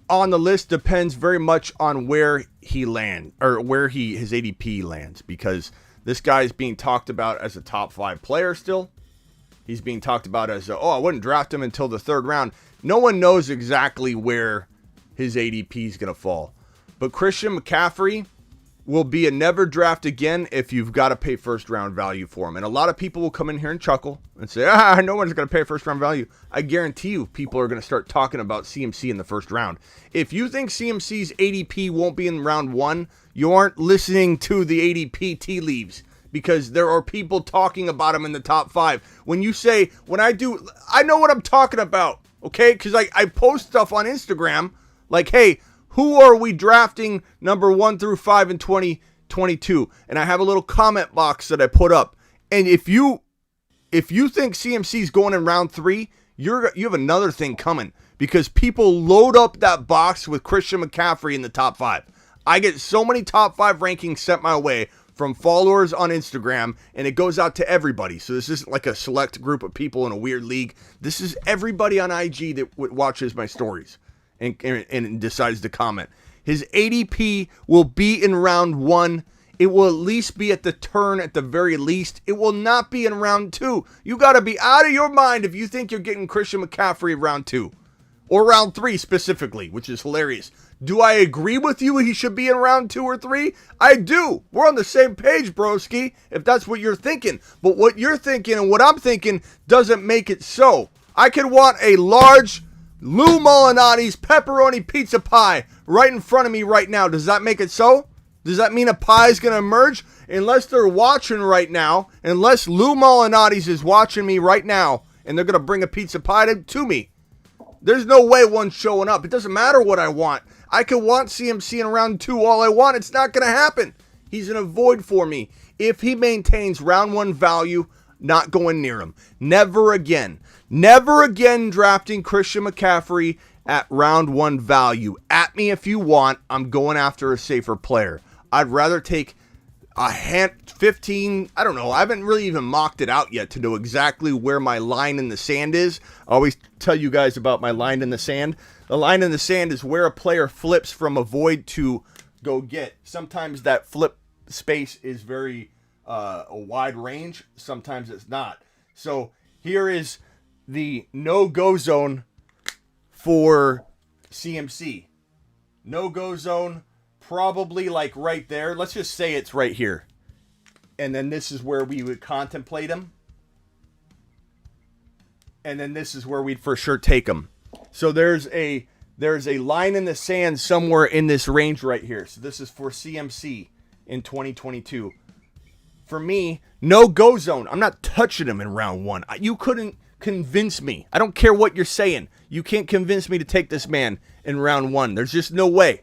on the list depends very much on where he lands, or where his ADP lands, because this guy is being talked about as a top 5 player still. He's being talked about as I wouldn't draft him until the 3rd round. No one knows exactly where his ADP is going to fall. But Christian McCaffrey will be a never draft again if you've got to pay 1st round value for him. And a lot of people will come in here and chuckle and say, no one's going to pay 1st round value. I guarantee you people are going to start talking about CMC in the 1st round. If you think CMC's ADP won't be in round 1, you aren't listening to the ADP tea leaves, because there are people talking about him in the top 5. When you say, I know what I'm talking about, okay? Because I post stuff on Instagram like, hey, who are we drafting number 1 through 5 in 2022? And I have a little comment box that I put up. And if you think CMC is going in round 3, you have another thing coming, because people load up that box with Christian McCaffrey in the top 5. I get so many top 5 rankings sent my way from followers on Instagram, and it goes out to everybody. So this isn't like a select group of people in a weird league. This is everybody on IG that watches my stories and decides to comment. His ADP will be in round 1. It will at least be at the turn at the very least. It will not be in round 2. You got to be out of your mind if you think you're getting Christian McCaffrey in round 2. Or round 3 specifically, which is hilarious. Do I agree with you he should be in round 2 or 3? I do. We're on the same page, broski, if that's what you're thinking. But what you're thinking and what I'm thinking doesn't make it so. I could want a large Lou Molinati's pepperoni pizza pie right in front of me right now. Does that make it so? Does that mean a pie is going to emerge? Unless they're watching right now, unless Lou Molinati's is watching me right now, and they're going to bring a pizza pie to me. There's no way one's showing up. It doesn't matter what I want. I could want CMC in round 2 all I want. It's not going to happen. He's an avoid for me. If he maintains round 1 value, not going near him. Never again. Never again drafting Christian McCaffrey at round 1 value. At me if you want. I'm going after a safer player. I'd rather take 15, I don't know. I haven't really even mocked it out yet to know exactly where my line in the sand is. I always tell you guys about my line in the sand. The line in the sand is where a player flips from avoid to go get. Sometimes that flip space is very a wide range. Sometimes it's not. So here is the no-go zone for CMC. No-go zone, probably like right there. Let's just say it's right here. And then this is where we would contemplate him. And then this is where we'd for sure take him. So there's a line in the sand somewhere in this range right here. So this is for CMC in 2022. For me, no-go zone. I'm not touching him in round 1. You couldn't convince me. I don't care what you're saying. You can't convince me to take this man in round 1. There's just no way.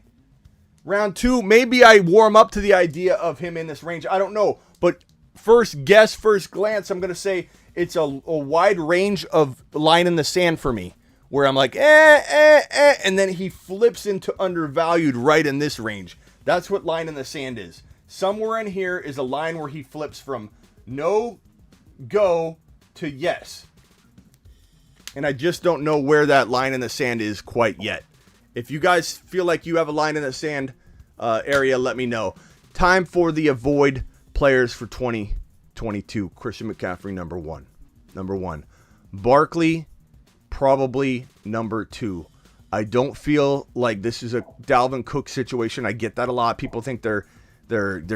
Round 2, maybe I warm up to the idea of him in this range. I don't know. But first glance, I'm going to say it's a wide range of line in the sand for me. Where I'm like, and then he flips into undervalued right in this range. That's what line in the sand is. Somewhere in here is a line where he flips from no go to yes. And I just don't know where that line in the sand is quite yet. If you guys feel like you have a line in the sand area, let me know. Time for the avoid players for 2022. Christian McCaffrey, number one. Barkley, probably number 2. I don't feel like this is a Dalvin Cook situation. I get that a lot. People think they're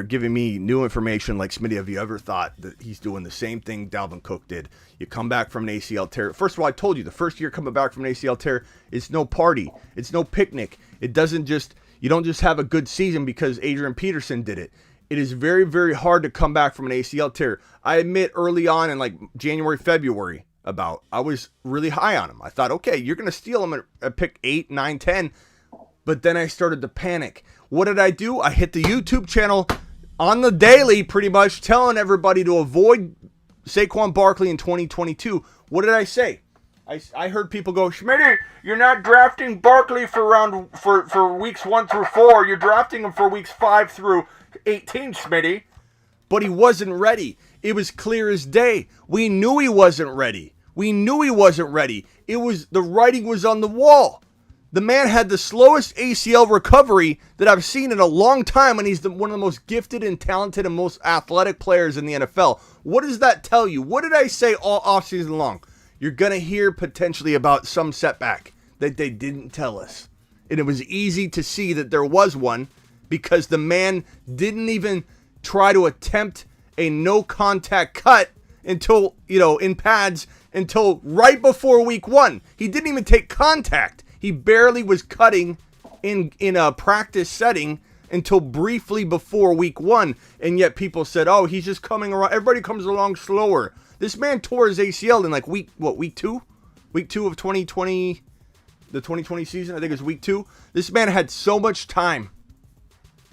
giving me new information. Like, Smitty, have you ever thought that he's doing the same thing Dalvin Cook did? You come back from an ACL tear. First of all, I told you, the first year coming back from an ACL tear, it's no party. It's no picnic. You don't just have a good season because Adrian Peterson did it. It is very, very hard to come back from an ACL tear. I admit early on in like January, February, I was really high on him. I thought, okay, you're going to steal him at pick 8, 9, 10. But then I started to panic. What did I do? I hit the YouTube channel on the daily, pretty much telling everybody to avoid Saquon Barkley in 2022. What did I say? I heard people go, Schmitty, you're not drafting Barkley for weeks 1 through 4. You're drafting him for weeks 5 through 18, Schmitty. But he wasn't ready. It was clear as day. We knew he wasn't ready. The writing was on the wall. The man had the slowest ACL recovery that I've seen in a long time, and he's one of the most gifted and talented and most athletic players in the NFL. What does that tell you? What did I say all offseason long? You're going to hear potentially about some setback that they didn't tell us. And it was easy to see that there was one because the man didn't even try to attempt a no-contact cut until, in pads, until right before week 1. He didn't even take contact. He barely was cutting in a practice setting until briefly before week 1. And yet people said, oh, he's just coming around. Everybody comes along slower. This man tore his ACL in like week 2? Week 2 of 2020, the 2020 season, I think it was week 2. This man had so much time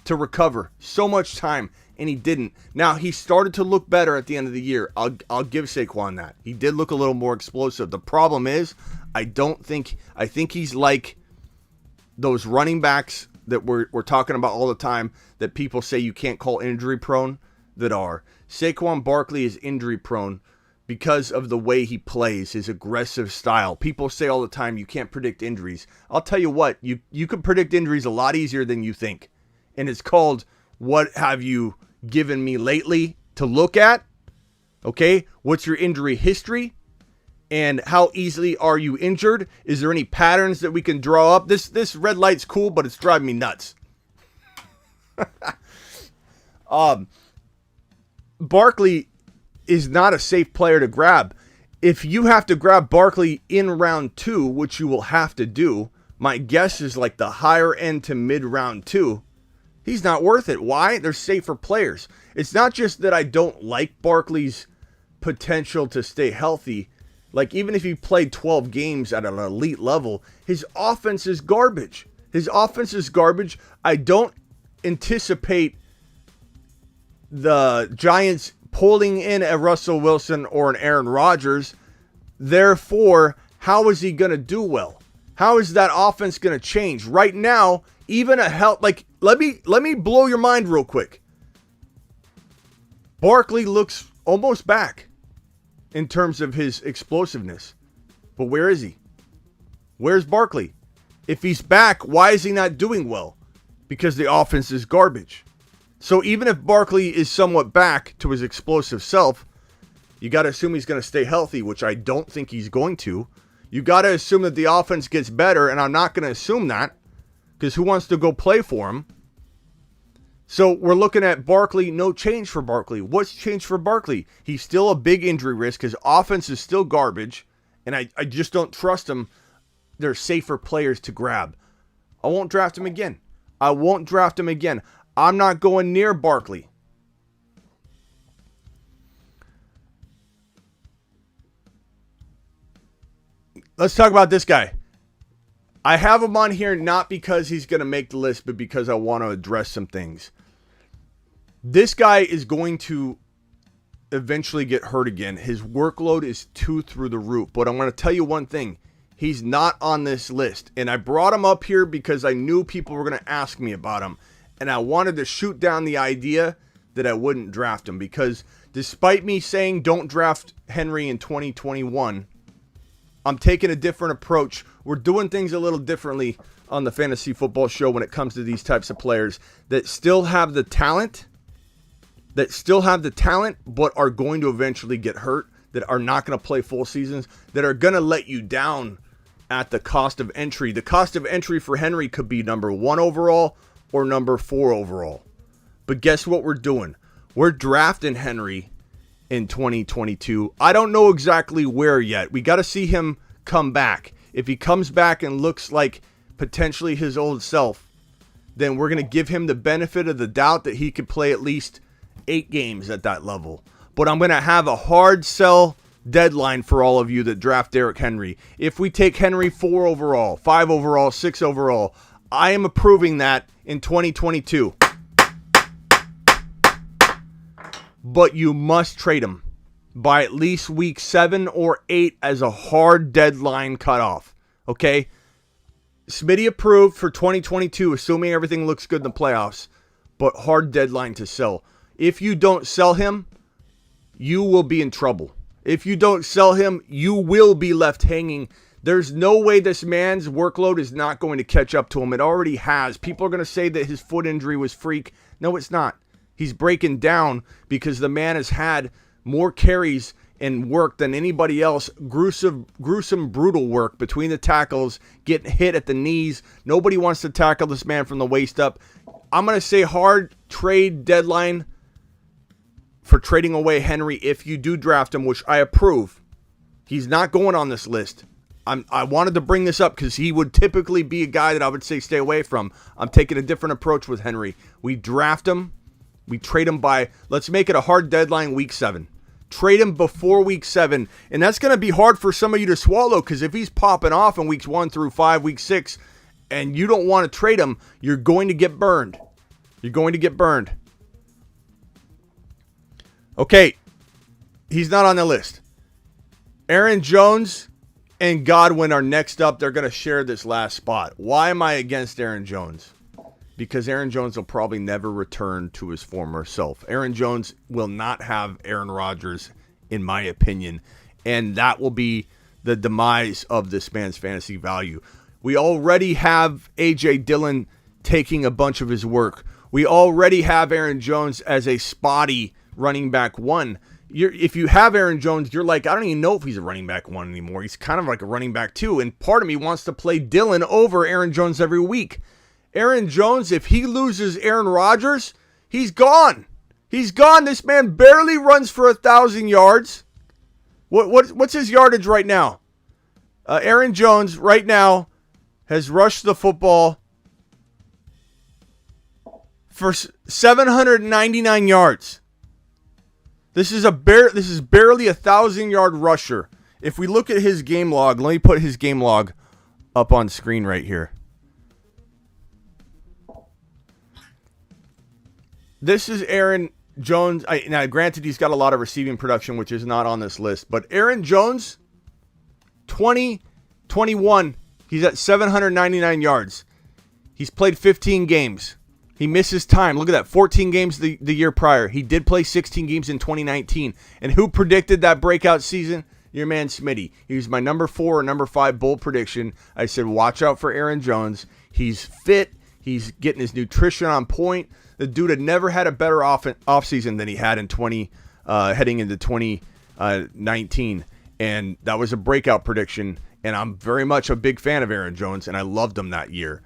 to recover. So much time. And he didn't. Now, he started to look better at the end of the year. I'll give Saquon that. He did look a little more explosive. The problem is, I think he's like those running backs that we're talking about all the time that people say you can't call injury prone that are. Saquon Barkley is injury prone because of the way he plays, his aggressive style. People say all the time you can't predict injuries. I'll tell you what, you can predict injuries a lot easier than you think. And it's called, what have you given me lately to look at? Okay, what's your injury history? And how easily are you injured? Is there any patterns that we can draw up? This red light's cool, but it's driving me nuts. Barkley is not a safe player to grab. If you have to grab Barkley in round 2, which you will have to do, my guess is like the higher end to mid round 2. He's not worth it. Why? They're safer players. It's not just that I don't like Barkley's potential to stay healthy. Like, even if he played 12 games at an elite level, his offense is garbage. I don't anticipate the Giants pulling in a Russell Wilson or an Aaron Rodgers. Therefore, how is he going to do well? How is that offense going to change? Right now, even a let me blow your mind real quick. Barkley looks almost back in terms of his explosiveness. But where is he? Where's Barkley? If he's back, why is he not doing well? Because the offense is garbage. So even if Barkley is somewhat back to his explosive self, you got to assume he's going to stay healthy, which I don't think he's going to. You got to assume that the offense gets better, and I'm not going to assume that because who wants to go play for him? So we're looking at Barkley, no change for Barkley. What's changed for Barkley? He's still a big injury risk. His offense is still garbage, and I just don't trust him. There's safer players to grab. I won't draft him again. I'm not going near Barkley. Let's talk about this guy. I have him on here not because he's going to make the list, but because I want to address some things. This guy is going to eventually get hurt again. His workload is through the roof. But I'm going to tell you one thing. He's not on this list. And I brought him up here because I knew people were going to ask me about him. And I wanted to shoot down the idea that I wouldn't draft him. Because despite me saying don't draft Henry in 2021, I'm taking a different approach. We're doing things a little differently on the Fantasy Football Show when it comes to these types of players that still have the talent, but are going to eventually get hurt, that are not going to play full seasons, that are going to let you down at the cost of entry. The cost of entry for Henry could be number 1 overall or number 4 overall. But guess what we're doing? We're drafting Henry in 2022. I don't know exactly where yet. We got to see him come back. If he comes back and looks like potentially his old self, then we're going to give him the benefit of the doubt that he could play at least 8 games at that level. But I'm going to have a hard sell deadline for all of you that draft Derrick Henry. If we take Henry 4 overall, 5 overall, 6 overall, I am approving that in 2022. But you must trade him by at least week 7 or 8 as a hard deadline cutoff. Okay? Smitty approved for 2022, assuming everything looks good in the playoffs, but hard deadline to sell. If you don't sell him, you will be in trouble. If you don't sell him, you will be left hanging. There's no way this man's workload is not going to catch up to him. It already has. People are going to say that his foot injury was freak. No, it's not. He's breaking down because the man has had more carries and work than anybody else. Gruesome, brutal work between the tackles, getting hit at the knees. Nobody wants to tackle this man from the waist up. I'm going to say hard trade deadline for trading away Henry if you do draft him, which I approve. He's not going on this list. I wanted to bring this up because he would typically be a guy that I would say stay away from. I'm taking a different approach with Henry. We draft him. We trade him by, let's make it a hard deadline, week 7. Trade him before week 7. And that's going to be hard for some of you to swallow because if he's popping off in weeks 1 through 5, week 6, and you don't want to trade him, you're going to get burned. Okay, he's not on the list. Aaron Jones and Godwin are next up. They're going to share this last spot. Why am I against Aaron Jones? Because Aaron Jones will probably never return to his former self. Aaron Jones will not have Aaron Rodgers, in my opinion, and that will be the demise of this man's fantasy value. We already have A.J. Dillon taking a bunch of his work. We already have Aaron Jones as a spotty running back 1. If you have Aaron Jones, you're like, I don't even know if he's a running back 1 anymore. He's kind of like a running back 2, and part of me wants to play Dillon over Aaron Jones every week. Aaron Jones, if he loses Aaron Rodgers, he's gone. He's gone. This man barely runs for 1,000 yards. What's his yardage right now? Aaron Jones right now has rushed the football for 799 yards. This is barely a 1,000-yard rusher. If we look at his game log, let me put his game log up on screen right here. This is Aaron Jones. Now, granted, he's got a lot of receiving production, which is not on this list. But Aaron Jones, 2021, he's at 799 yards. He's played 15 games. He misses time. Look at that. 14 games the year prior. He did play 16 games in 2019. And who predicted that breakout season? Your man Smitty. He was my number 4 or number 5 bold prediction. I said, watch out for Aaron Jones. He's fit. He's getting his nutrition on point. The dude had never had a better offseason than he had in heading into 2019. And that was a breakout prediction. And I'm very much a big fan of Aaron Jones, and I loved him that year.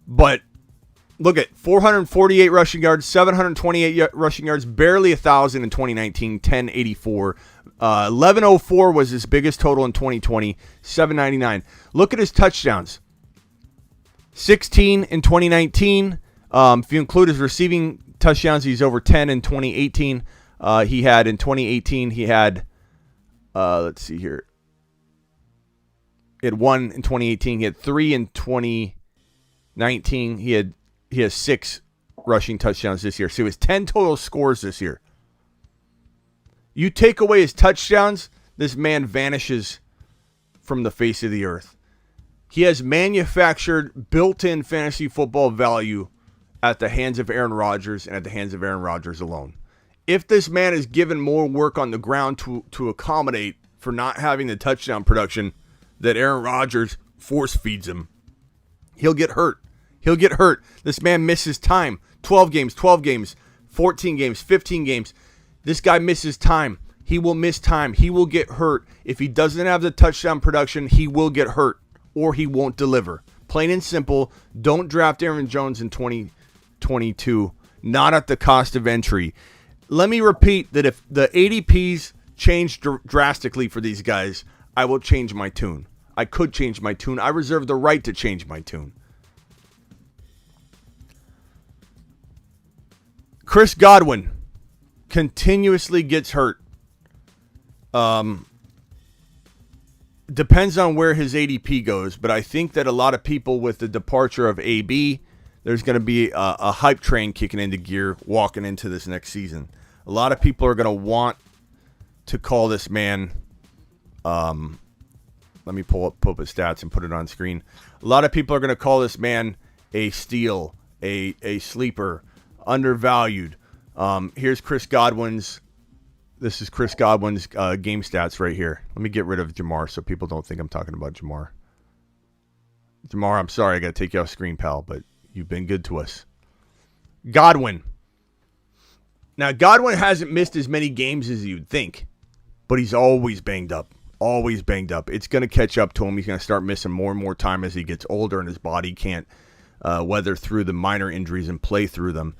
But look at 448 rushing yards, 728 rushing yards, barely 1,000 in 2019, 1084. 1104 was his biggest total in 2020, 799. Look at his touchdowns. 16 in 2019. If you include his receiving touchdowns, he's over 10 in 2018. He had let's see here. He had 1 in 2018. He had 3 in 2019. He has 6 rushing touchdowns this year. So he has 10 total scores this year. You take away his touchdowns, this man vanishes from the face of the earth. He has manufactured built-in fantasy football value at the hands of Aaron Rodgers and at the hands of Aaron Rodgers alone. If this man is given more work on the ground to accommodate for not having the touchdown production that Aaron Rodgers force feeds him, he'll get hurt. He'll get hurt. This man misses time. 12 games, 14 games, 15 games. This guy misses time. He will miss time. He will get hurt. If he doesn't have the touchdown production, he will get hurt or he won't deliver. Plain and simple, don't draft Aaron Jones in 2022, not at the cost of entry. Let me repeat that if the ADPs change drastically for these guys, I will change my tune. I could change my tune. I reserve the right to change my tune. Chris Godwin continuously gets hurt. Depends on where his ADP goes, but I think that a lot of people with the departure of AB, there's going to be a hype train kicking into gear walking into this next season. A lot of people are going to want to call this man, let me pull up his stats and put it on screen. A lot of people are going to call this man a steal, a sleeper, undervalued. Here's Chris Godwin's. This is Chris Godwin's game stats right here. Let me get rid of Jamar so people don't think I'm talking about Jamar. Jamar, I'm sorry, I got to take you off screen, pal, but you've been good to us. Godwin. Now, Godwin hasn't missed as many games as you'd think, but he's always banged up. Always banged up. It's going to catch up to him. He's going to start missing more and more time as he gets older and his body can't weather through the minor injuries and play through them.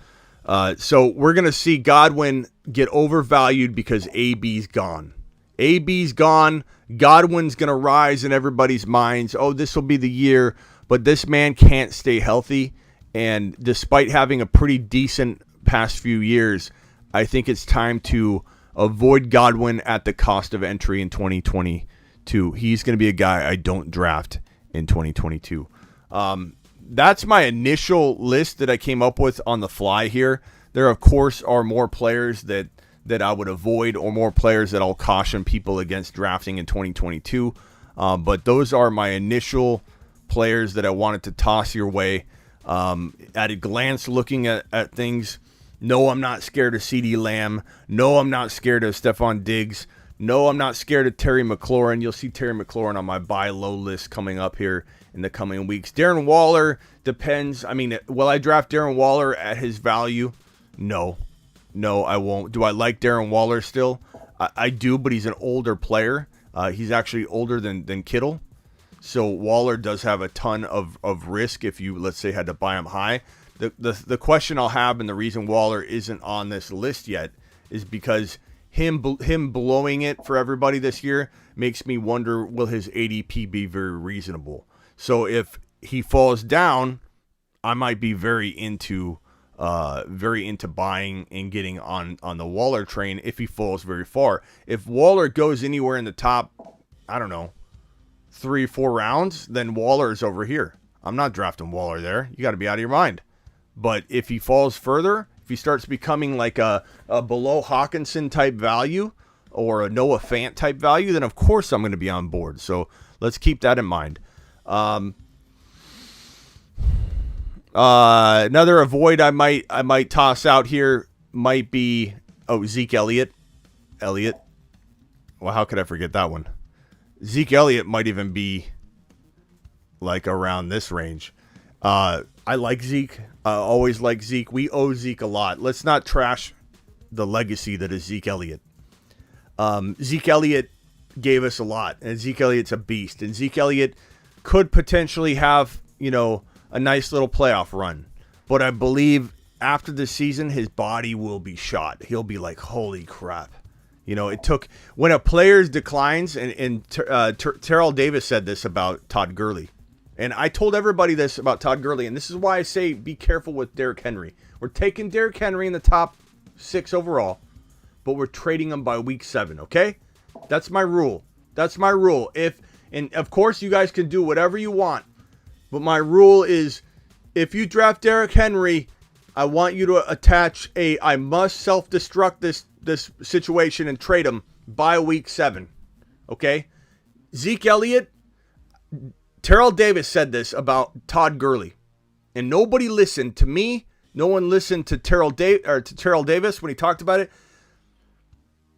So we're going to see Godwin get overvalued because AB's gone. AB's gone. Godwin's going to rise in everybody's minds. Oh, this will be the year. But this man can't stay healthy. And despite having a pretty decent past few years, I think it's time to avoid Godwin at the cost of entry in 2022. He's going to be a guy I don't draft in 2022. That's my initial list that I came up with on the fly here. There, of course, are more players that I would avoid or more players that I'll caution people against drafting in 2022. But those are my initial players that I wanted to toss your way. At a glance, looking at things, no, I'm not scared of CeeDee Lamb. No, I'm not scared of Stephon Diggs. No, I'm not scared of Terry McLaurin. You'll see Terry McLaurin on my buy low list coming up here in the coming weeks. Darren Waller depends. I mean, will I draft Darren Waller at his value? No, I won't. Do I like Darren Waller still? I do, but he's an older player. He's actually older than Kittle. So Waller does have a ton of risk if you, let's say, had to buy him high. The question I'll have, and the reason Waller isn't on this list yet, is because him blowing it for everybody this year makes me wonder, will his ADP be very reasonable? So if he falls down, I might be very into buying and getting on the Waller train if he falls very far. If Waller goes anywhere in the top, I don't know, 3-4 rounds, then Waller's over here. I'm not drafting Waller there. You got to be out of your mind. But if he falls further, if he starts becoming like a below Hawkinson type value or a Noah Fant type value, then of course I'm going to be on board. So let's keep that in mind. Another avoid I might toss out here might be Zeke Elliott. Well, how could I forget that one? Zeke Elliott might even be like around this range. I like Zeke. Always like Zeke. We owe Zeke a lot. Let's not trash the legacy that is Zeke Elliott. Zeke Elliott gave us a lot, and Zeke Elliott's a beast. And Zeke Elliott could potentially have, a nice little playoff run. But I believe after the season, his body will be shot. He'll be like, holy crap. It took, when a player declines, and Terrell Davis said this about Todd Gurley. And I told everybody this about Todd Gurley, and this is why I say be careful with Derrick Henry. We're taking Derrick Henry in the top 6 overall, but we're trading him by week 7, okay? That's my rule. And of course, you guys can do whatever you want, but my rule is if you draft Derrick Henry, I want you to attach I must self-destruct this situation and trade him by week 7, okay? Zeke Elliott, Terrell Davis said this about Todd Gurley, and nobody listened to me. No one listened to Terrell Davis when he talked about it.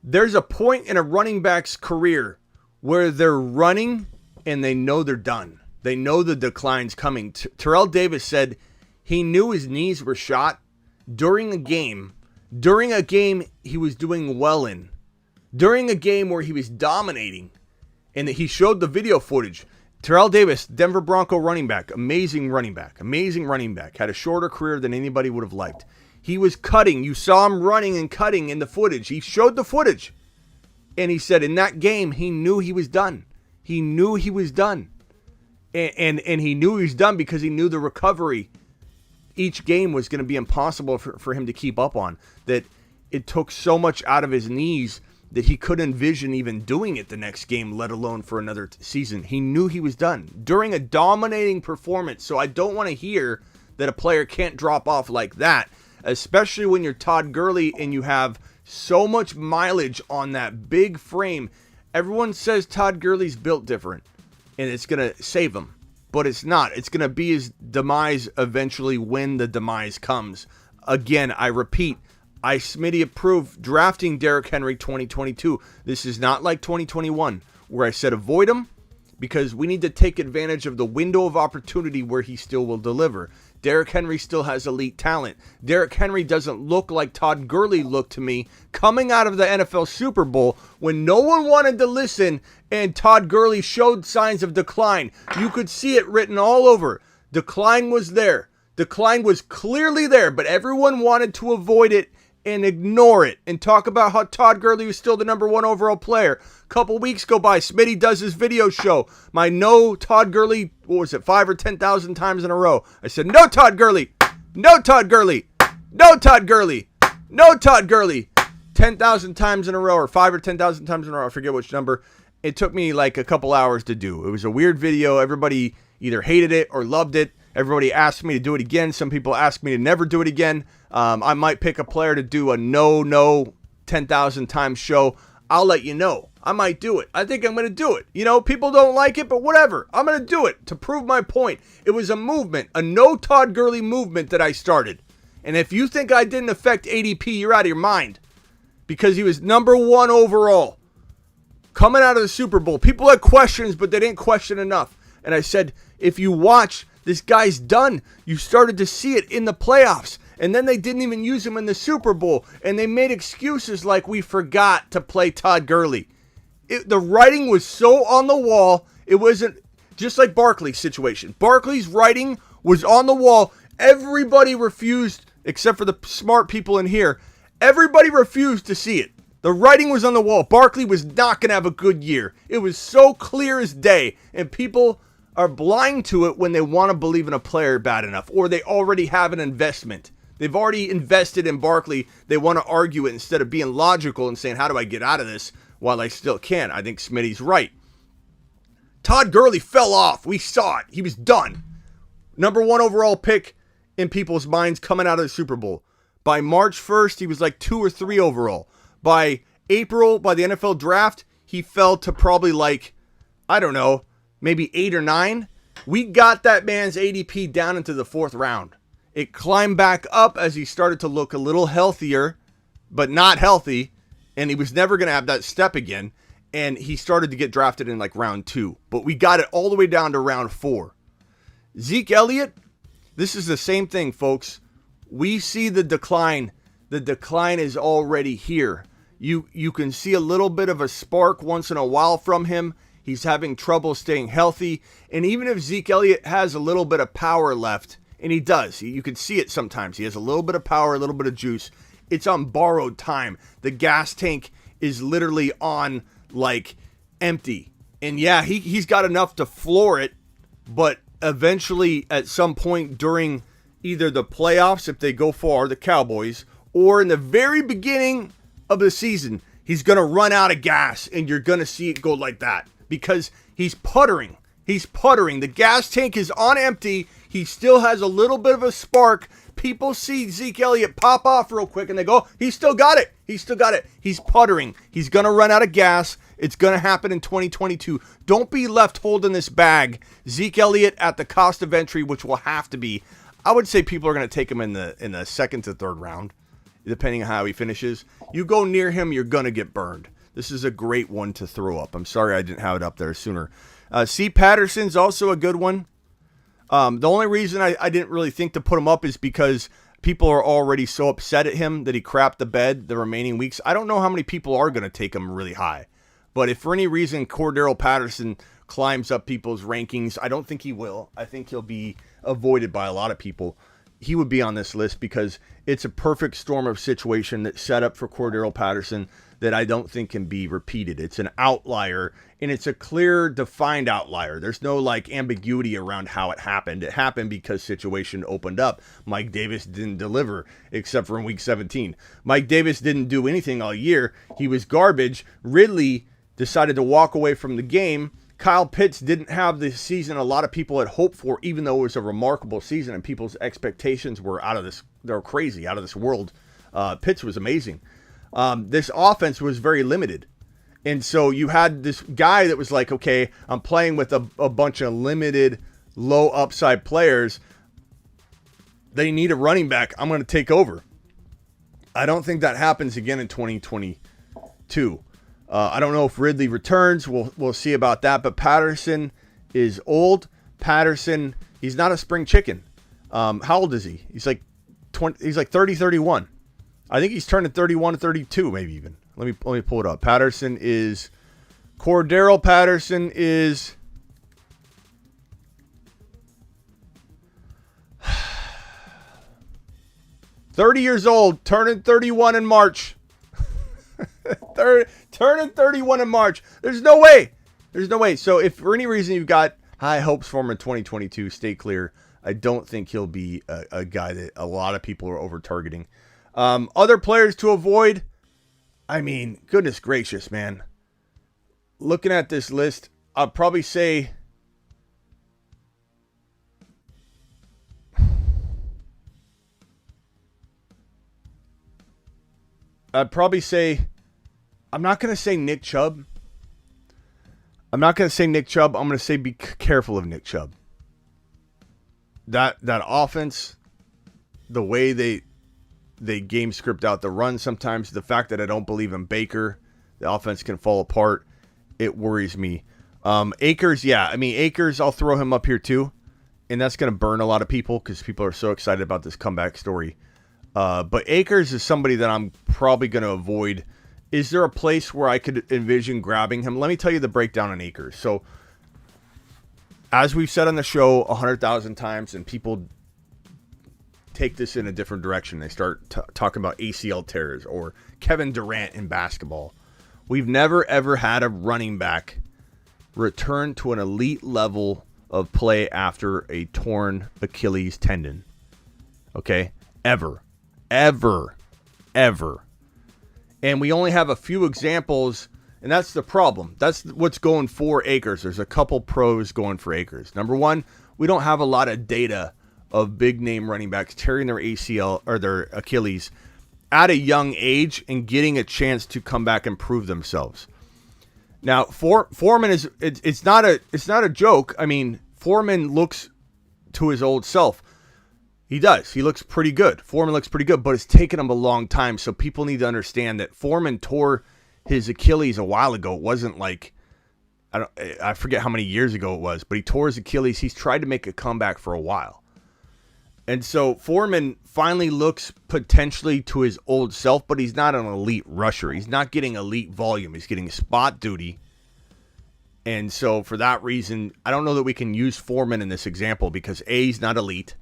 There's a point in a running back's career where they're running and they know they're done. They know the decline's coming. Terrell Davis said he knew his knees were shot during a game. During a game he was doing well in. During a game where he was dominating. And he showed the video footage. Terrell Davis, Denver Bronco running back. Amazing running back. Had a shorter career than anybody would have liked. He was cutting. You saw him running and cutting in the footage. He showed the footage. And he said in that game, he knew he was done. And he knew he was done because he knew the recovery each game was going to be impossible for him to keep up on. That it took so much out of his knees that he couldn't envision even doing it the next game, let alone for another season. He knew he was done during a dominating performance. So I don't want to hear that a player can't drop off like that, especially when you're Todd Gurley and you have so much mileage on that big frame. Everyone says Todd Gurley's built different and it's going to save him, but it's not. It's going to be his demise eventually when the demise comes. Again, I repeat, Smitty approved drafting Derrick Henry 2022. This is not like 2021 where I said avoid him because we need to take advantage of the window of opportunity where he still will deliver. Derrick Henry still has elite talent. Derrick Henry doesn't look like Todd Gurley looked to me coming out of the NFL Super Bowl when no one wanted to listen and Todd Gurley showed signs of decline. You could see it written all over. Decline was there. Decline was clearly there, but everyone wanted to avoid it and ignore it and talk about how Todd Gurley was still the number 1 overall player. Couple weeks go by, Smitty does his video show. My no Todd Gurley, 5 or 10,000 times in a row. I said, no Todd Gurley, no Todd Gurley, no Todd Gurley, no Todd Gurley. 10,000 times in a row or 5 or 10,000 times in a row. I forget which number. It took me like a couple hours to do. It was a weird video. Everybody either hated it or loved it. Everybody asked me to do it again. Some people asked me to never do it again. I might pick a player to do a no 10,000 times show. I'll let you know. I might do it. I think I'm going to do it. People don't like it, but whatever. I'm going to do it to prove my point. It was a movement, a no Todd Gurley movement that I started. And if you think I didn't affect ADP, you're out of your mind. Because he was number 1 overall. Coming out of the Super Bowl. People had questions, but they didn't question enough. And I said, if you watch, this guy's done. You started to see it in the playoffs. And then they didn't even use him in the Super Bowl. And they made excuses like we forgot to play Todd Gurley. The writing was so on the wall. It wasn't just like Barkley's situation. Barkley's writing was on the wall. Everybody refused, except for the smart people in here. Everybody refused to see it. The writing was on the wall. Barkley was not going to have a good year. It was so clear as day. And people are blind to it when they want to believe in a player bad enough. Or they already have an investment. They've already invested in Barkley. They want to argue it instead of being logical and saying, how do I get out of this while I still can? I think Smitty's right. Todd Gurley fell off. We saw it. He was done. Number 1 overall pick in people's minds coming out of the Super Bowl. By March 1st, he was like 2 or 3 overall. By April, by the NFL draft, he fell to probably like, I don't know, maybe 8 or 9. We got that man's ADP down into the 4th round. It climbed back up as he started to look a little healthier, but not healthy. And he was never going to have that step again. And he started to get drafted in like round 2. But we got it all the way down to round 4. Zeke Elliott, this is the same thing, folks. We see the decline. The decline is already here. You can see a little bit of a spark once in a while from him. He's having trouble staying healthy. And even if Zeke Elliott has a little bit of power left, and he does, you can see it sometimes. He has a little bit of power, a little bit of juice. It's on borrowed time. The gas tank is literally on, like, empty. And yeah, he's got enough to floor it, but eventually at some point during either the playoffs, if they go far, the Cowboys, or in the very beginning of the season, he's going to run out of gas, and you're going to see it go like that because he's puttering. He's puttering. The gas tank is on empty. He still has a little bit of a spark. People see Zeke Elliott pop off real quick, and they go, he's still got it. He's still got it. He's puttering. He's going to run out of gas. It's going to happen in 2022. Don't be left holding this bag. Zeke Elliott at the cost of entry, which will have to be, I would say people are going to take him in the second to third round, depending on how he finishes. You go near him, you're going to get burned. This is a great one to throw up. I'm sorry I didn't have it up there sooner. C. Patterson's also a good one. The only reason I didn't really think to put him up is because people are already so upset at him that he crapped the bed the remaining weeks. I don't know how many people are going to take him really high. But if for any reason Cordero Patterson climbs up people's rankings, I don't think he will. I think he'll be avoided by a lot of people. He would be on this list because it's a perfect storm of situation that's set up for Cordero Patterson that I don't think can be repeated. It's an outlier, and it's a clear, defined outlier. There's no like ambiguity around how it happened. It happened because situation opened up. Mike Davis didn't deliver except for in week 17. Mike Davis didn't do anything all year. He was garbage. Ridley decided to walk away from the game. Kyle Pitts didn't have the season a lot of people had hoped for, even though it was a remarkable season and people's expectations were they're crazy, out of this world. Pitts was amazing. This offense was very limited. And so you had this guy that was like, okay, I'm playing with a bunch of limited, low upside players. They need a running back. I'm going to take over. I don't think that happens again in 2022. I don't know if Ridley returns. We'll see about that. But Patterson is old. Patterson, he's not a spring chicken. How old is he? He's like 20. He's like 30, 31. I think he's turning 31 to 32, maybe even. Let me pull it up. Cordero Patterson is 30 years old, turning 31 in March. Turning 31 in March. There's no way. So if for any reason you've got high hopes for him in 2022, stay clear. I don't think he'll be a guy that a lot of people are over targeting. Other players to avoid. I mean, goodness gracious, man. Looking at this list, I'd probably say I'm not going to say Nick Chubb. I'm going to say be careful of Nick Chubb. That offense, the way they game script out the run sometimes, the fact that I don't believe in Baker, the offense can fall apart. It worries me. Akers, yeah. I mean, Akers, I'll throw him up here too. And that's going to burn a lot of people because people are so excited about this comeback story. But Akers is somebody that I'm probably going to avoid. Is there a place where I could envision grabbing him? Let me tell you the breakdown on Akers. So, as we've said on the show 100,000 times, and people take this in a different direction. They start talking about ACL tears or Kevin Durant in basketball. We've never, ever had a running back return to an elite level of play after a torn Achilles tendon. Okay? Ever. And we only have a few examples, and that's the problem. That's what's going for Akers. There's a couple pros going for Akers. Number one, we don't have a lot of data of big-name running backs tearing their ACL or their Achilles at a young age and getting a chance to come back and prove themselves. Now, Foreman it's not a joke. I mean, Foreman looks to his old self. He does. He looks pretty good. Foreman looks pretty good, but it's taken him a long time. So people need to understand that Foreman tore his Achilles a while ago. It wasn't like, I forget how many years ago it was, but he tore his Achilles. He's tried to make a comeback for a while. And so Foreman finally looks potentially to his old self, but he's not an elite rusher. He's not getting elite volume. He's getting spot duty. And so for that reason, I don't know that we can use Foreman in this example because A, he's not elite.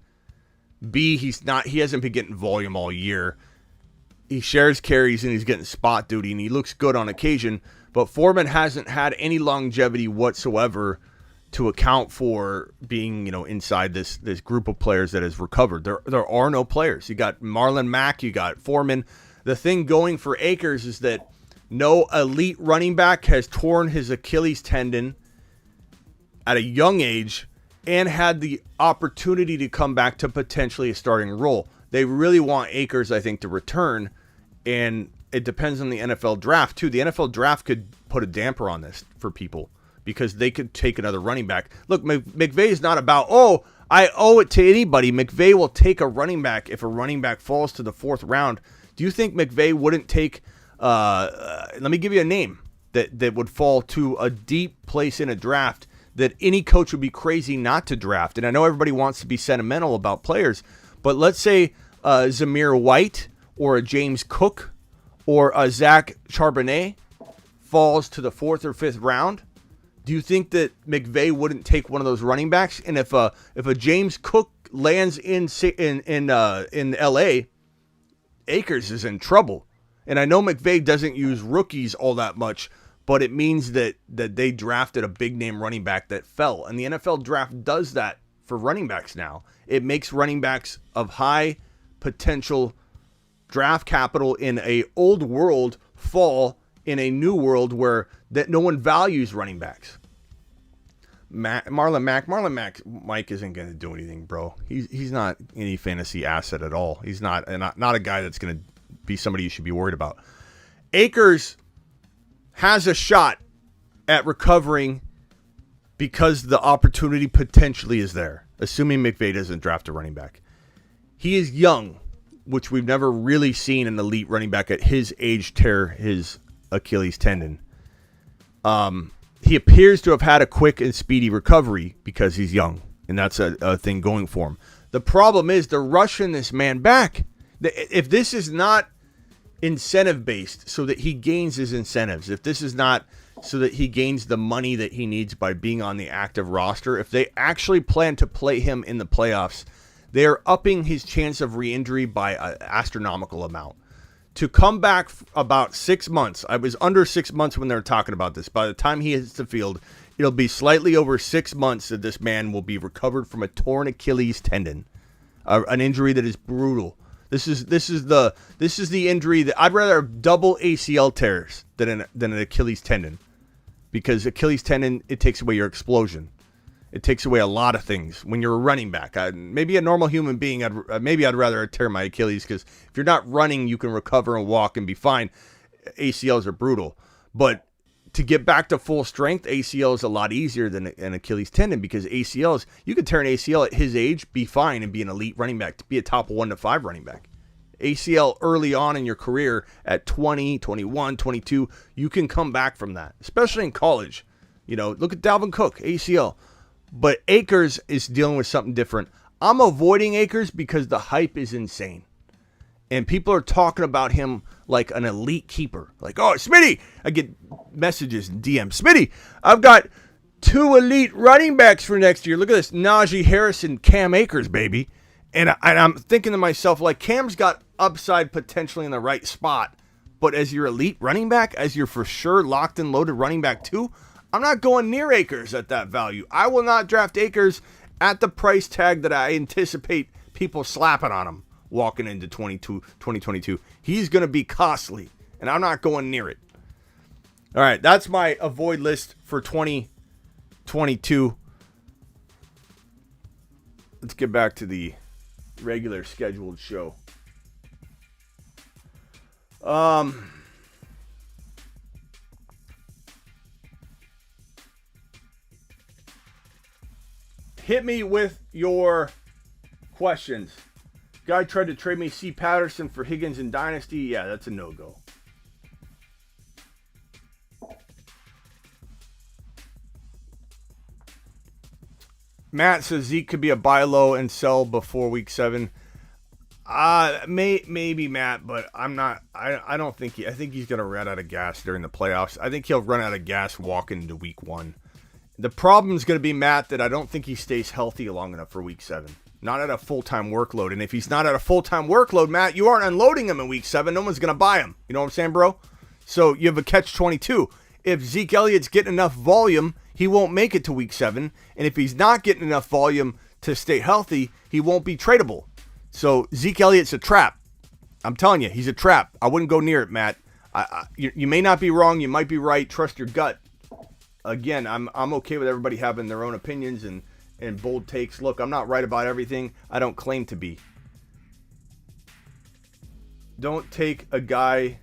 B, he hasn't been getting volume all year. He shares carries and he's getting spot duty and he looks good on occasion, but Foreman hasn't had any longevity whatsoever to account for being, inside this group of players that has recovered. There are no players. You got Marlon Mack, you got Foreman. The thing going for Akers is that no elite running back has torn his Achilles tendon at a young age and had the opportunity to come back to potentially a starting role. They really want Akers, I think, to return, and it depends on the NFL draft, too. The NFL draft could put a damper on this for people because they could take another running back. Look, McVay is not about, I owe it to anybody. McVay will take a running back if a running back falls to the 4th round. Do you think McVay wouldn't take, let me give you a name that would fall to a deep place in a draft that any coach would be crazy not to draft? And I know everybody wants to be sentimental about players, but let's say Zamir White or a James Cook or a Zach Charbonnet falls to the 4th or 5th round. Do you think that McVay wouldn't take one of those running backs? And if a James Cook lands in LA, Akers is in trouble. And I know McVay doesn't use rookies all that much, but it means that they drafted a big name running back that fell. And the NFL draft does that for running backs now. It makes running backs of high potential draft capital in a old world fall in a new world where that no one values running backs. Marlon Mack, Mike isn't going to do anything, bro. He's not any fantasy asset at all. He's not a guy that's going to be somebody you should be worried about. Akers has a shot at recovering because the opportunity potentially is there, assuming McVay doesn't draft a running back. He is young, which we've never really seen an elite running back at his age tear his Achilles tendon. He appears to have had a quick and speedy recovery because he's young, and that's a thing going for him. The problem is they're rushing this man back. If this is not incentive-based so that he gains his incentives, if this is not so that he gains the money that he needs by being on the active roster, if they actually plan to play him in the playoffs, they are upping his chance of re-injury by an astronomical amount. To come back about 6 months, I was under 6 months when they were talking about this. By the time he hits the field, it'll be slightly over 6 months that this man will be recovered from a torn Achilles tendon, an injury that is brutal. This is the injury that I'd rather have double ACL tears than an Achilles tendon, because Achilles tendon, it takes away your explosion. It takes away a lot of things when you're a running back. Maybe a normal human being, I'd rather tear my Achilles, because if you're not running, you can recover and walk and be fine. ACLs are brutal. But to get back to full strength, ACL is a lot easier than an Achilles tendon, because ACLs, you could tear an ACL at his age, be fine, and be an elite running back, to be a top 1 to 5 running back. ACL early on in your career at 20, 21, 22, you can come back from that, especially in college. Look at Dalvin Cook, ACL. But Akers is dealing with something different. I'm avoiding Akers because the hype is insane. And people are talking about him like an elite keeper. Like, oh, Smitty! I get messages in DM. Smitty, I've got 2 elite running backs for next year. Look at this. Najee Harris and Cam Akers, baby. And I'm thinking to myself, like, Cam's got upside potentially in the right spot. But as your elite running back, as your for sure locked and loaded running back too, I'm not going near Akers at that value. I will not draft Akers at the price tag that I anticipate people slapping on him walking into 2022. He's going to be costly, and I'm not going near it. All right, that's my avoid list for 2022. Let's get back to the regular scheduled show. Hit me with your questions. Guy tried to trade me C. Patterson for Higgins in Dynasty. Yeah, that's a no-go. Matt says Zeke could be a buy low and sell before week 7. Maybe Matt, but I'm not. I don't think I think he's gonna run out of gas during the playoffs. I think he'll run out of gas walking into week 1. The problem is gonna be, Matt, that I don't think he stays healthy long enough for week 7. Not at a full-time workload. And if he's not at a full-time workload, Matt, you aren't unloading him in week 7. No one's gonna buy him. You know what I'm saying, bro? So you have a catch-22. If Zeke Elliott's getting enough volume, he won't make it to week 7. And if he's not getting enough volume to stay healthy, he won't be tradable. So Zeke Elliott's a trap. I'm telling you, he's a trap. I wouldn't go near it, Matt. You may not be wrong. You might be right. Trust your gut. Again, I'm okay with everybody having their own opinions and bold takes. Look, I'm not right about everything. I don't claim to be. Don't take a guy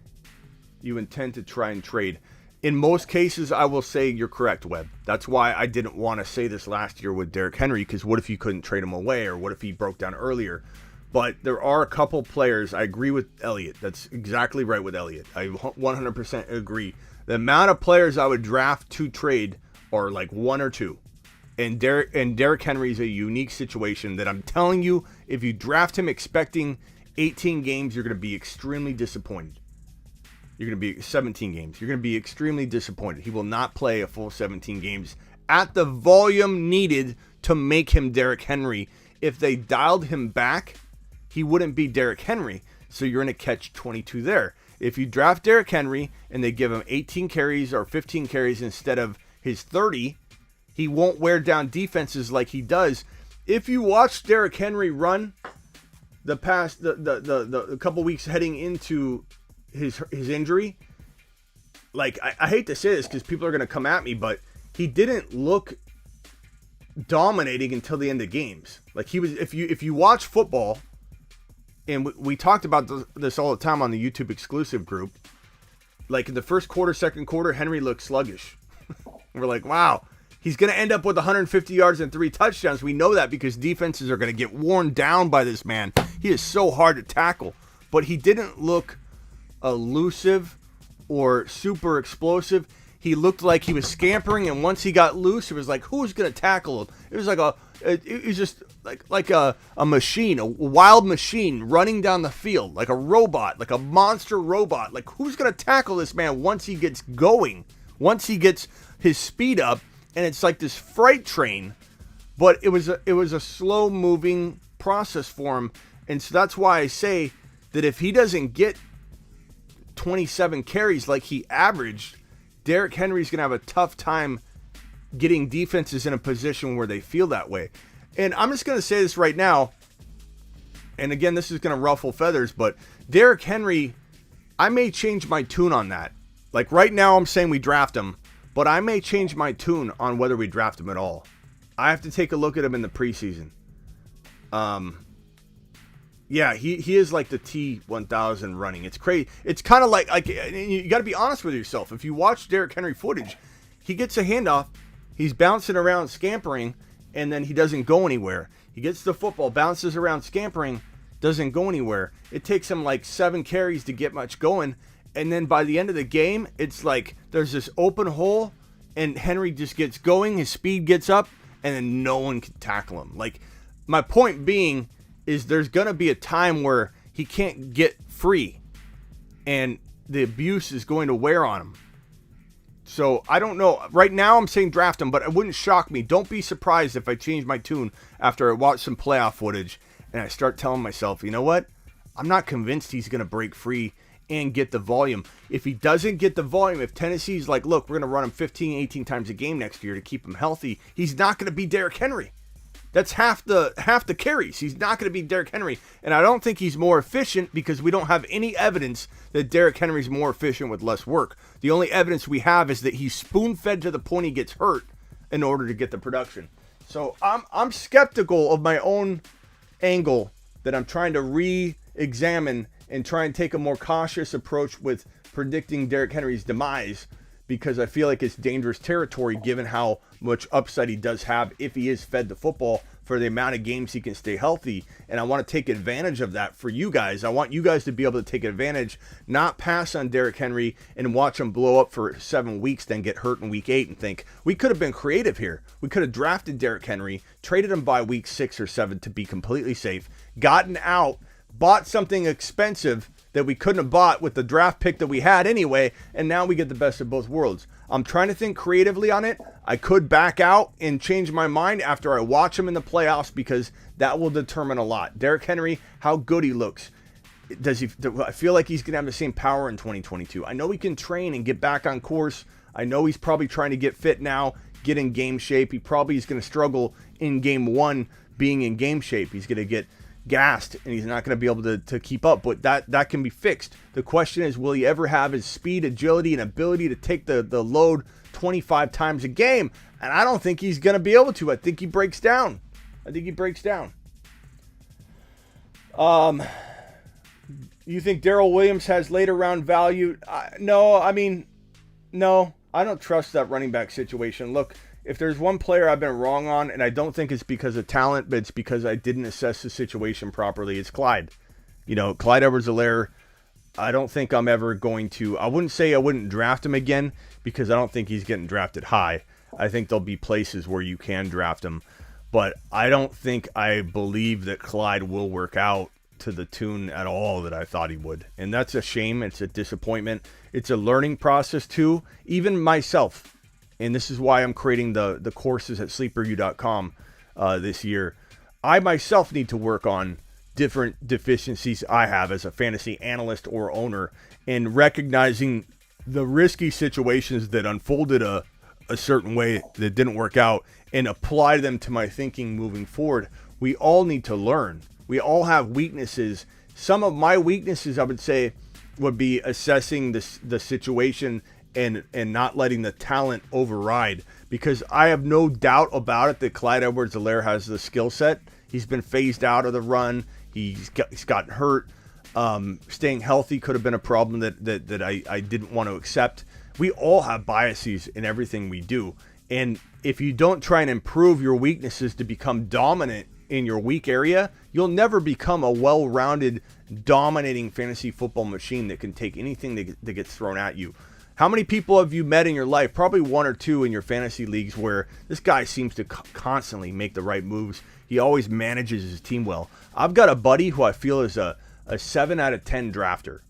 you intend to try and trade. In most cases, I will say you're correct, Webb. That's why I didn't want to say this last year with Derrick Henry, because what if you couldn't trade him away, or what if he broke down earlier? But there are a couple players. I agree with Elliott. That's exactly right with Elliott. I 100% agree. The amount of players I would draft to trade are like 1 or 2. And Derrick Henry is a unique situation that I'm telling you, if you draft him expecting 18 games, you're going to be extremely disappointed. You're going to be 17 games. You're going to be extremely disappointed. He will not play a full 17 games at the volume needed to make him Derrick Henry. If they dialed him back, he wouldn't be Derrick Henry. So you're in a catch-22 there. If you draft Derrick Henry and they give him 18 carries or 15 carries instead of his 30, he won't wear down defenses like he does. If you watch Derrick Henry run the past the couple weeks heading into his injury, like I hate to say this because people are going to come at me, but he didn't look dominating until the end of games. Like he was, if you watch football, and we talked about this all the time on the YouTube exclusive group, like in the first quarter, second quarter, Henry looked sluggish. We're like, wow, he's going to end up with 150 yards and 3 touchdowns. We know that because defenses are going to get worn down by this man. He is so hard to tackle, but he didn't look elusive or super explosive. He looked like he was scampering, and once he got loose, it was like, who's going to tackle him? It was like it was just like a machine, a wild machine running down the field, like a robot, like a monster robot. Like, who's going to tackle this man once he gets going, once he gets his speed up? And it's like this freight train, but it was a slow moving process for him. And so that's why I say that if he doesn't get 27 carries like he averaged, Derrick Henry's going to have a tough time getting defenses in a position where they feel that way. And I'm just going to say this right now, and again, this is going to ruffle feathers, but Derrick Henry, I may change my tune on that. Like right now, I'm saying we draft him, but I may change my tune on whether we draft him at all. I have to take a look at him in the preseason. Yeah, he is like the T-1000 running. It's crazy. It's kind of like you got to be honest with yourself. If you watch Derrick Henry footage, he gets a handoff, he's bouncing around, scampering, and then he doesn't go anywhere. He gets the football, bounces around, scampering, doesn't go anywhere. It takes him like 7 carries to get much going, and then by the end of the game, it's like there's this open hole, and Henry just gets going, his speed gets up, and then no one can tackle him. Like, my point being is there's going to be a time where he can't get free, and the abuse is going to wear on him. So, I don't know. Right now, I'm saying draft him, but it wouldn't shock me. Don't be surprised if I change my tune after I watch some playoff footage and I start telling myself, you know what? I'm not convinced he's going to break free and get the volume. If he doesn't get the volume, if Tennessee's like, look, we're going to run him 15, 18 times a game next year to keep him healthy, he's not going to be Derrick Henry. That's half the carries. He's not going to be Derrick Henry. And I don't think he's more efficient because we don't have any evidence that Derrick Henry's more efficient with less work. The only evidence we have is that he's spoon-fed to the point he gets hurt in order to get the production. So I'm skeptical of my own angle that I'm trying to re-examine and try and take a more cautious approach with predicting Derrick Henry's demise, because I feel like it's dangerous territory given how much upside he does have if he is fed the football. for the amount of games he can stay healthy. And I want to take advantage of that for you guys. I want you guys to be able to take advantage, not pass on Derrick Henry and watch him blow up for 7 weeks, then get hurt in week 8 and think, we could have been creative here. We could have drafted Derrick Henry, traded him by week 6 or 7 to be completely safe, gotten out, bought something expensive that we couldn't have bought with the draft pick that we had anyway, and now we get the best of both worlds. I'm trying to think creatively on it. I could back out and change my mind after I watch him in the playoffs, because that will determine a lot. Derrick Henry, how good he looks. I feel like he's going to have the same power in 2022. I know he can train and get back on course. I know he's probably trying to get fit now, get in game shape. He probably is going to struggle in game 1 being in game shape. He's going to get gassed and he's not going to be able to keep up, but that can be fixed. The question is, will he ever have his speed, agility, and ability to take the load 25 times a game? And I don't think he's going to be able to. I think he breaks down. You think Darrell Williams has later round value? No, I don't trust that running back situation. Look, if there's one player I've been wrong on, and I don't think it's because of talent, but it's because I didn't assess the situation properly, it's Clyde. Clyde Edwards-Helaire, I don't think I'm ever going to... I wouldn't say I wouldn't draft him again, because I don't think he's getting drafted high. I think there'll be places where you can draft him. But I don't think I believe that Clyde will work out to the tune at all that I thought he would. And that's a shame. It's a disappointment. It's a learning process too. Even myself... And this is why I'm creating the courses at sleeperu.com this year. I myself need to work on different deficiencies I have as a fantasy analyst or owner, and recognizing the risky situations that unfolded a certain way that didn't work out, and apply them to my thinking moving forward. We all need to learn. We all have weaknesses. Some of my weaknesses, I would say, would be assessing the situation and not letting the talent override, because I have no doubt about it that Clyde Edwards-Helaire has the skill set. He's been phased out of the run. He's gotten hurt. Staying healthy could have been a problem that I didn't want to accept. We all have biases in everything we do. And if you don't try and improve your weaknesses to become dominant in your weak area, you'll never become a well-rounded, dominating fantasy football machine that can take anything that gets thrown at you. How many people have you met in your life? Probably 1 or 2 in your fantasy leagues where this guy seems to constantly make the right moves. He always manages his team well. I've got a buddy who I feel is a 7 out of 10 drafter.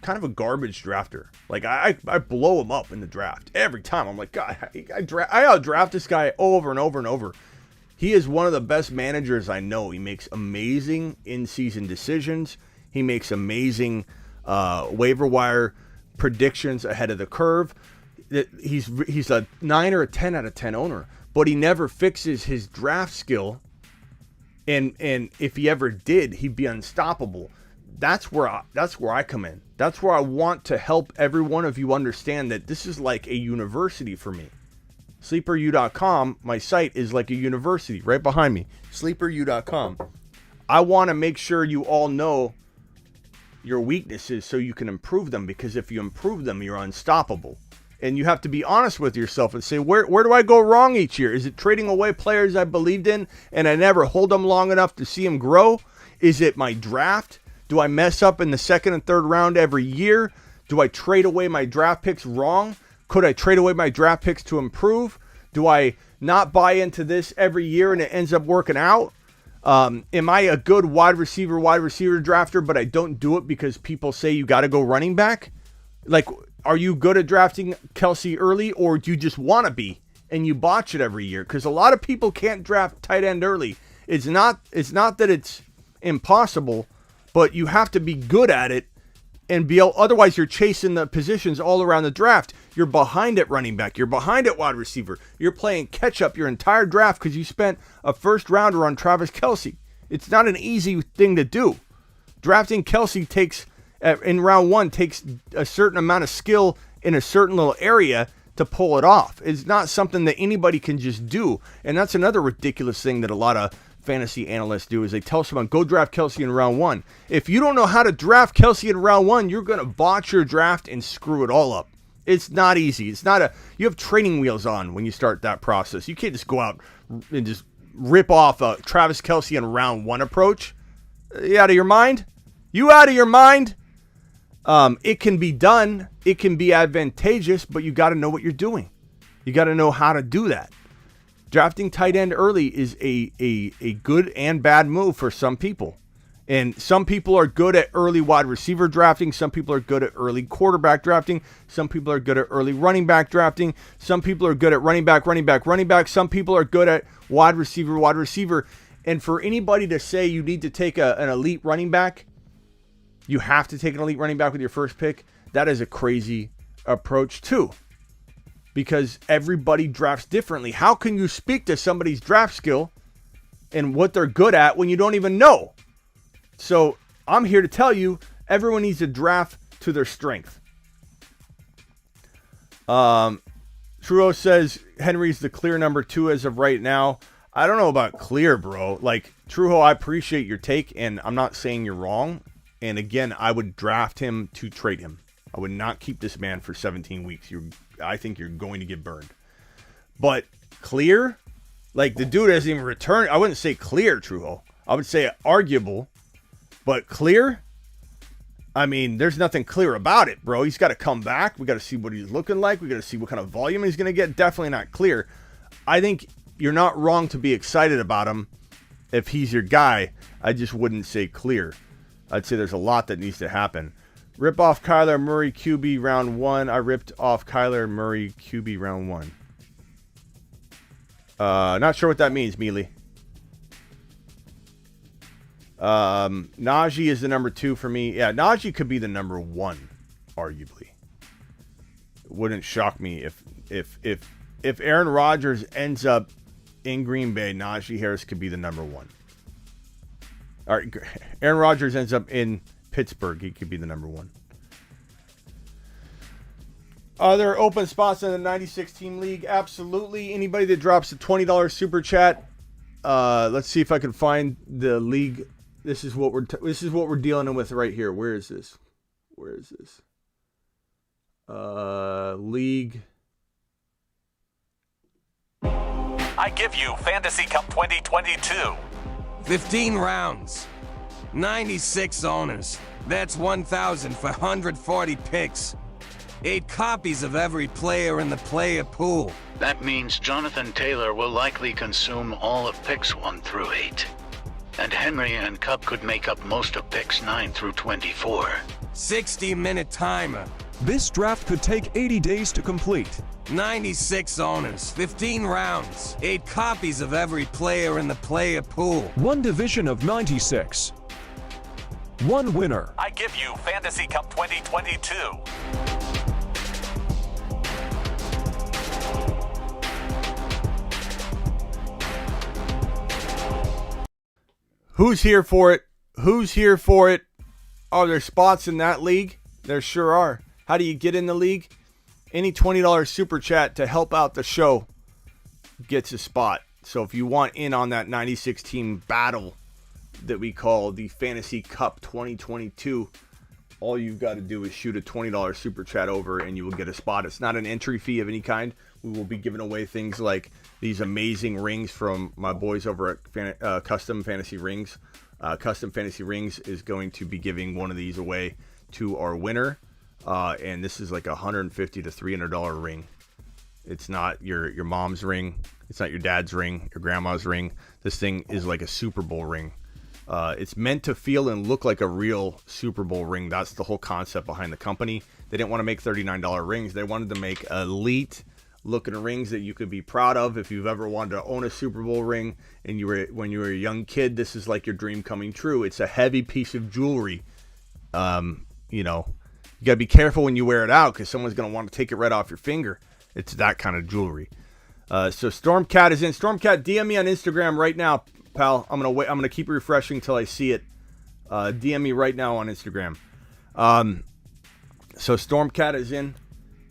Kind of a garbage drafter. Like, I blow him up in the draft every time. I'm like, God, I outdraft this guy over and over and over. He is one of the best managers I know. He makes amazing in-season decisions. He makes amazing waiver wire predictions ahead of the curve. He's a 9 or a 10 out of 10 owner, but he never fixes his draft skill. And if he ever did, he'd be unstoppable. That's where I come in. That's where I want to help every one of you understand that this is like a university for me. Sleeperu.com, my site, is like a university right behind me. Sleeperu.com. I want to make sure you all know your weaknesses so you can improve them, because if you improve them, you're unstoppable. And you have to be honest with yourself and say, where do I go wrong each year? Is it trading away players I believed in and I never hold them long enough to see them grow? Is it my draft? Do I mess up in the 2nd and 3rd round every year? Do I trade away my draft picks wrong? Could I trade away my draft picks to improve? Do I not buy into this every year and it ends up working out? Am I a good wide receiver drafter, but I don't do it because people say you got to go running back? Like, are you good at drafting Kelsey early, or do you just want to be and you botch it every year? Because a lot of people can't draft tight end early. It's not that it's impossible, but you have to be good at it and be able, otherwise you're chasing the positions all around the draft. You're behind at running back. You're behind at wide receiver. You're playing catch up your entire draft because you spent a 1st rounder on Travis Kelce. It's not an easy thing to do. Drafting Kelce in round 1 takes a certain amount of skill in a certain little area to pull it off. It's not something that anybody can just do. And that's another ridiculous thing that a lot of fantasy analysts do, is they tell someone, go draft Kelce in round 1. If you don't know how to draft Kelce in round 1, you're going to botch your draft and screw it all up. It's not easy. You have training wheels on when you start that process. You can't just go out and just rip off a Travis Kelce in round 1 approach. You out of your mind? You out of your mind? It can be done. It can be advantageous, but you got to know what you're doing. You got to know how to do that. Drafting tight end early is a good and bad move for some people. And some people are good at early wide receiver drafting. Some people are good at early quarterback drafting. Some people are good at early running back drafting. Some people are good at running back. Some people are good at wide receiver. And for anybody to say you need to take an elite running back, you have to take an elite running back with your first pick, that is a crazy approach too. Because everybody drafts differently. How can you speak to somebody's draft skill and what they're good at when you don't even know? So I'm here to tell you, everyone needs to draft to their strength. Trudeau says Henry's the clear number 2 as of right now. I don't know about clear, bro. Like, Trudeau, I appreciate your take, and I'm not saying you're wrong. And again, I would draft him to trade him. I would not keep this man for 17 weeks. I think you're going to get burned. But clear? Like, the dude hasn't even returned. I wouldn't say clear, Trudeau. I would say arguable. But clear? I mean, there's nothing clear about it, bro. He's got to come back. We got to see what he's looking like. We got to see what kind of volume he's going to get. Definitely not clear. I think you're not wrong to be excited about him if he's your guy. I just wouldn't say clear. I'd say there's a lot that needs to happen. Rip off Kyler Murray QB round 1. I ripped off Kyler Murray QB round 1. Not sure what that means, Mealy. Najee is the number 2 for me. Yeah, Najee could be the number 1, arguably. It wouldn't shock me if Aaron Rodgers ends up in Green Bay, Najee Harris could be the number 1. All right, Aaron Rodgers ends up in Pittsburgh, he could be the number 1. Are there open spots in the 96 team league? Absolutely. Anybody that drops a $20 super chat, let's see if I can find the league. This is what we're dealing with right here. Where is this? League. I give you Fantasy Cup 2022. 15 rounds. 96 owners. That's 1,440 picks. 8 copies of every player in the player pool. That means Jonathan Taylor will likely consume all of picks 1 through 8. And Henry and Cup could make up most of picks 9 through 24. 60-minute timer. This draft could take 80 days to complete. 96 owners, 15 rounds, 8 copies of every player in the player pool. 1 division of 96. 1 winner. I give you Fantasy Cup 2022. Who's here for it? Who's here for it? Are there spots in that league? There sure are. How do you get in the league? Any $20 super chat to help out the show gets a spot. So if you want in on that 96 team battle that we call the Fantasy Cup 2022, all you've got to do is shoot a $20 super chat over and you will get a spot. It's not an entry fee of any kind. We will be giving away things like these amazing rings from my boys over at Custom Fantasy Rings. Custom Fantasy Rings is going to be giving one of these away to our winner. And this is like $150 to $300 ring. It's not your mom's ring. It's not your dad's ring, your grandma's ring. This thing is like a Super Bowl ring. It's meant to feel and look like a real Super Bowl ring. That's the whole concept behind the company. They didn't want to make $39 rings. They wanted to make elite looking rings that you could be proud of. If you've ever wanted to own a Super Bowl ring and when you were a young kid, this is like your dream coming true. It's a heavy piece of jewelry. You got to be careful when you wear it out because someone's going to want to take it right off your finger. It's that kind of jewelry. So Stormcat is in. Stormcat, DM me on Instagram right now, pal. I'm going to keep refreshing till I see it. DM me right now on Instagram. So Stormcat is in.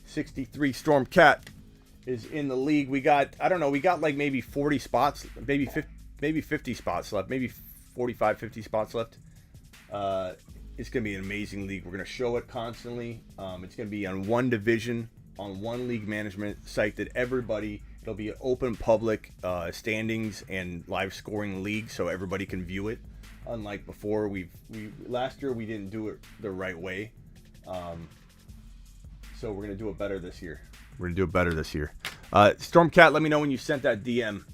63 Stormcat is in the league. We got like maybe 40 spots, maybe 50 spots left, maybe 45, 50 spots left. It's going to be an amazing league. We're going to show it constantly. It's going to be on one division, on one league management site that everybody It'll be an open public standings and live scoring league, so everybody can view it. Unlike before, last year we didn't do it the right way, so we're gonna do it better this year. Stormcat, let me know when you sent that DM.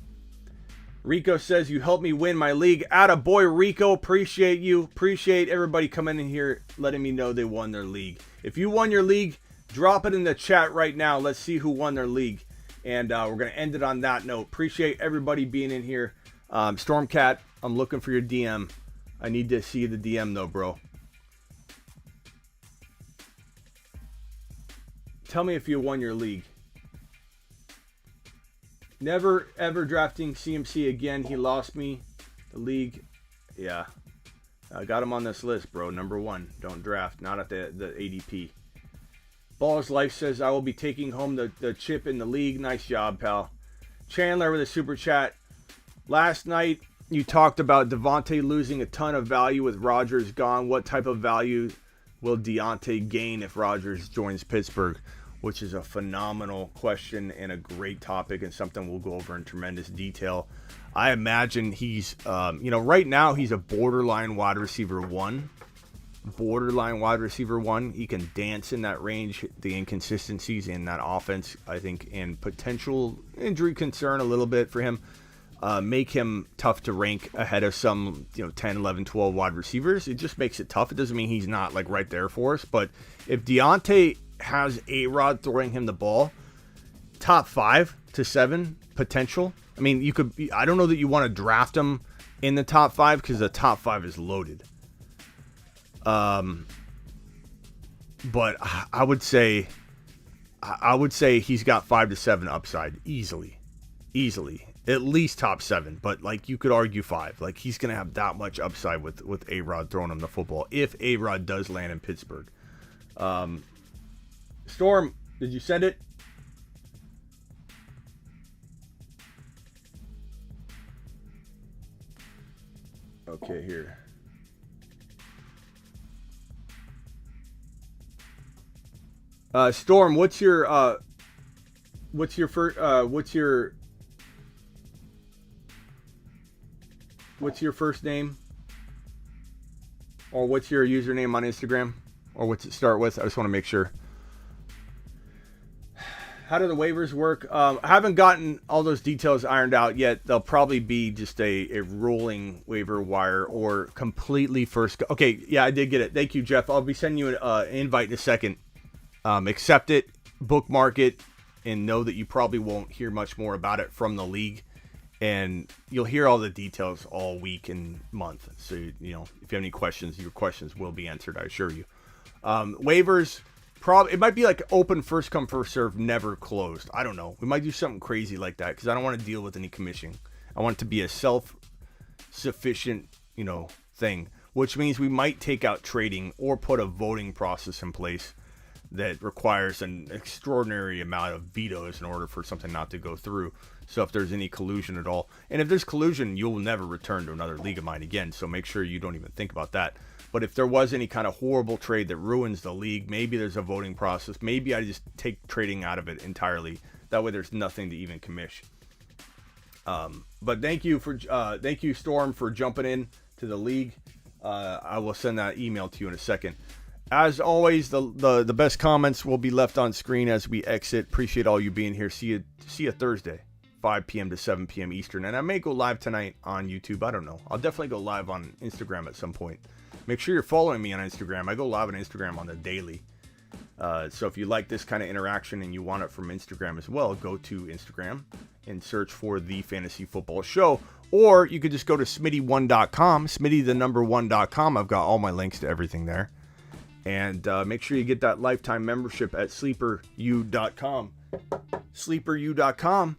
Rico says, you helped me win my league. Attaboy, Rico. Appreciate you. Appreciate everybody coming in here letting me know they won their league. If you won your league, drop it in the chat right now. Let's see who won their league. And we're going to end it on that note. Appreciate everybody being in here. Stormcat, I'm looking for your DM. I need to see the DM though, bro. Tell me if you won your league. Never ever drafting CMC again. He lost me the league. Yeah. I got him on this list, bro. Number 1. Don't draft. Not at the ADP. Balls Life says, I will be taking home the chip in the league. Nice job, pal. Chandler with a super chat. Last night, you talked about Devontae losing a ton of value with Rodgers gone. What type of value will Deontay gain if Rodgers joins Pittsburgh? Which is a phenomenal question and a great topic and something we'll go over in tremendous detail. I imagine he's, right now he's a borderline wide receiver 1. He can dance in that range. The inconsistencies in that offense, I think, and potential injury concern a little bit for him, make him tough to rank ahead of some, 10, 11, 12 wide receivers. It just makes it tough. It doesn't mean he's not like right there for us. But if Deontay has A-Rod throwing him the ball, top 5 to 7 potential. I mean, I don't know that you want to draft him in the top 5 because the top 5 is loaded. But I would say he's got 5 to 7 upside easily, at least top 7. But like you could argue 5. Like he's gonna have that much upside with A-Rod throwing him the football if A-Rod does land in Pittsburgh. Storm, did you send it? Okay, here. Storm, what's your first name? Or what's your username on Instagram? Or what's it start with? I just want to make sure. How do the waivers work? I haven't gotten all those details ironed out yet. They'll probably be just a rolling waiver wire or completely first. Okay, yeah, I did get it. Thank you, Jeff. I'll be sending you an invite in a second. Accept it, bookmark it, and know that you probably won't hear much more about it from the league. And you'll hear all the details all week and month. So, if you have any questions, your questions will be answered, I assure you. Waivers... it might be like open first come first serve, never closed. I don't know. We might do something crazy like that because I don't want to deal with any commission. I want it to be a self-sufficient, thing, which means we might take out trading or put a voting process in place that requires an extraordinary amount of vetoes in order for something not to go through. So if there's any collusion at all, and if there's collusion, you'll never return to another league of mine again. So make sure you don't even think about that. But if there was any kind of horrible trade that ruins the league, maybe there's a voting process. Maybe I just take trading out of it entirely. That way there's nothing to even commish. But thank you, Storm, for jumping in to the league. I will send that email to you in a second. As always, the best comments will be left on screen as we exit. Appreciate all you being here. See you Thursday, 5 p.m. to 7 p.m. Eastern. And I may go live tonight on YouTube. I don't know. I'll definitely go live on Instagram at some point. Make sure you're following me on Instagram. I go live on Instagram on the daily. So if you like this kind of interaction and you want it from Instagram as well, go to Instagram and search for The Fantasy Football Show. Or you could just go to smitty1.com, smitty1.com. I've got all my links to everything there. And make sure you get that lifetime membership at sleeperu.com. Sleeperu.com.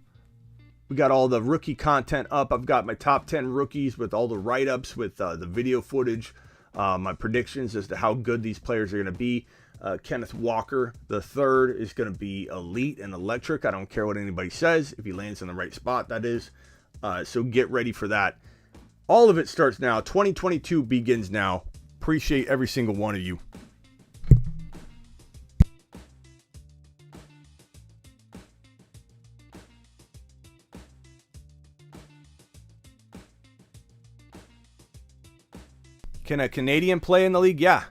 We got all the rookie content up. I've got my top 10 rookies with all the write-ups, with the video footage, my predictions as to how good these players are going to be. Kenneth Walker, the third, is going to be elite and electric. I don't care what anybody says. If he lands in the right spot, that is. So get ready for that. All of it starts now. 2022 begins now. Appreciate every single one of you. Can a Canadian play in the league? Yeah.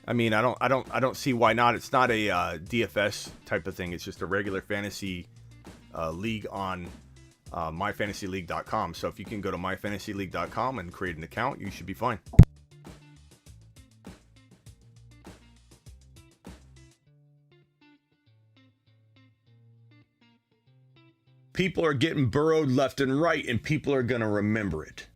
I mean, I don't see why not. It's not a DFS type of thing. It's just a regular fantasy league on myfantasyleague.com. So if you can go to myfantasyleague.com and create an account, you should be fine. People are getting burrowed left and right, and people are going to remember it.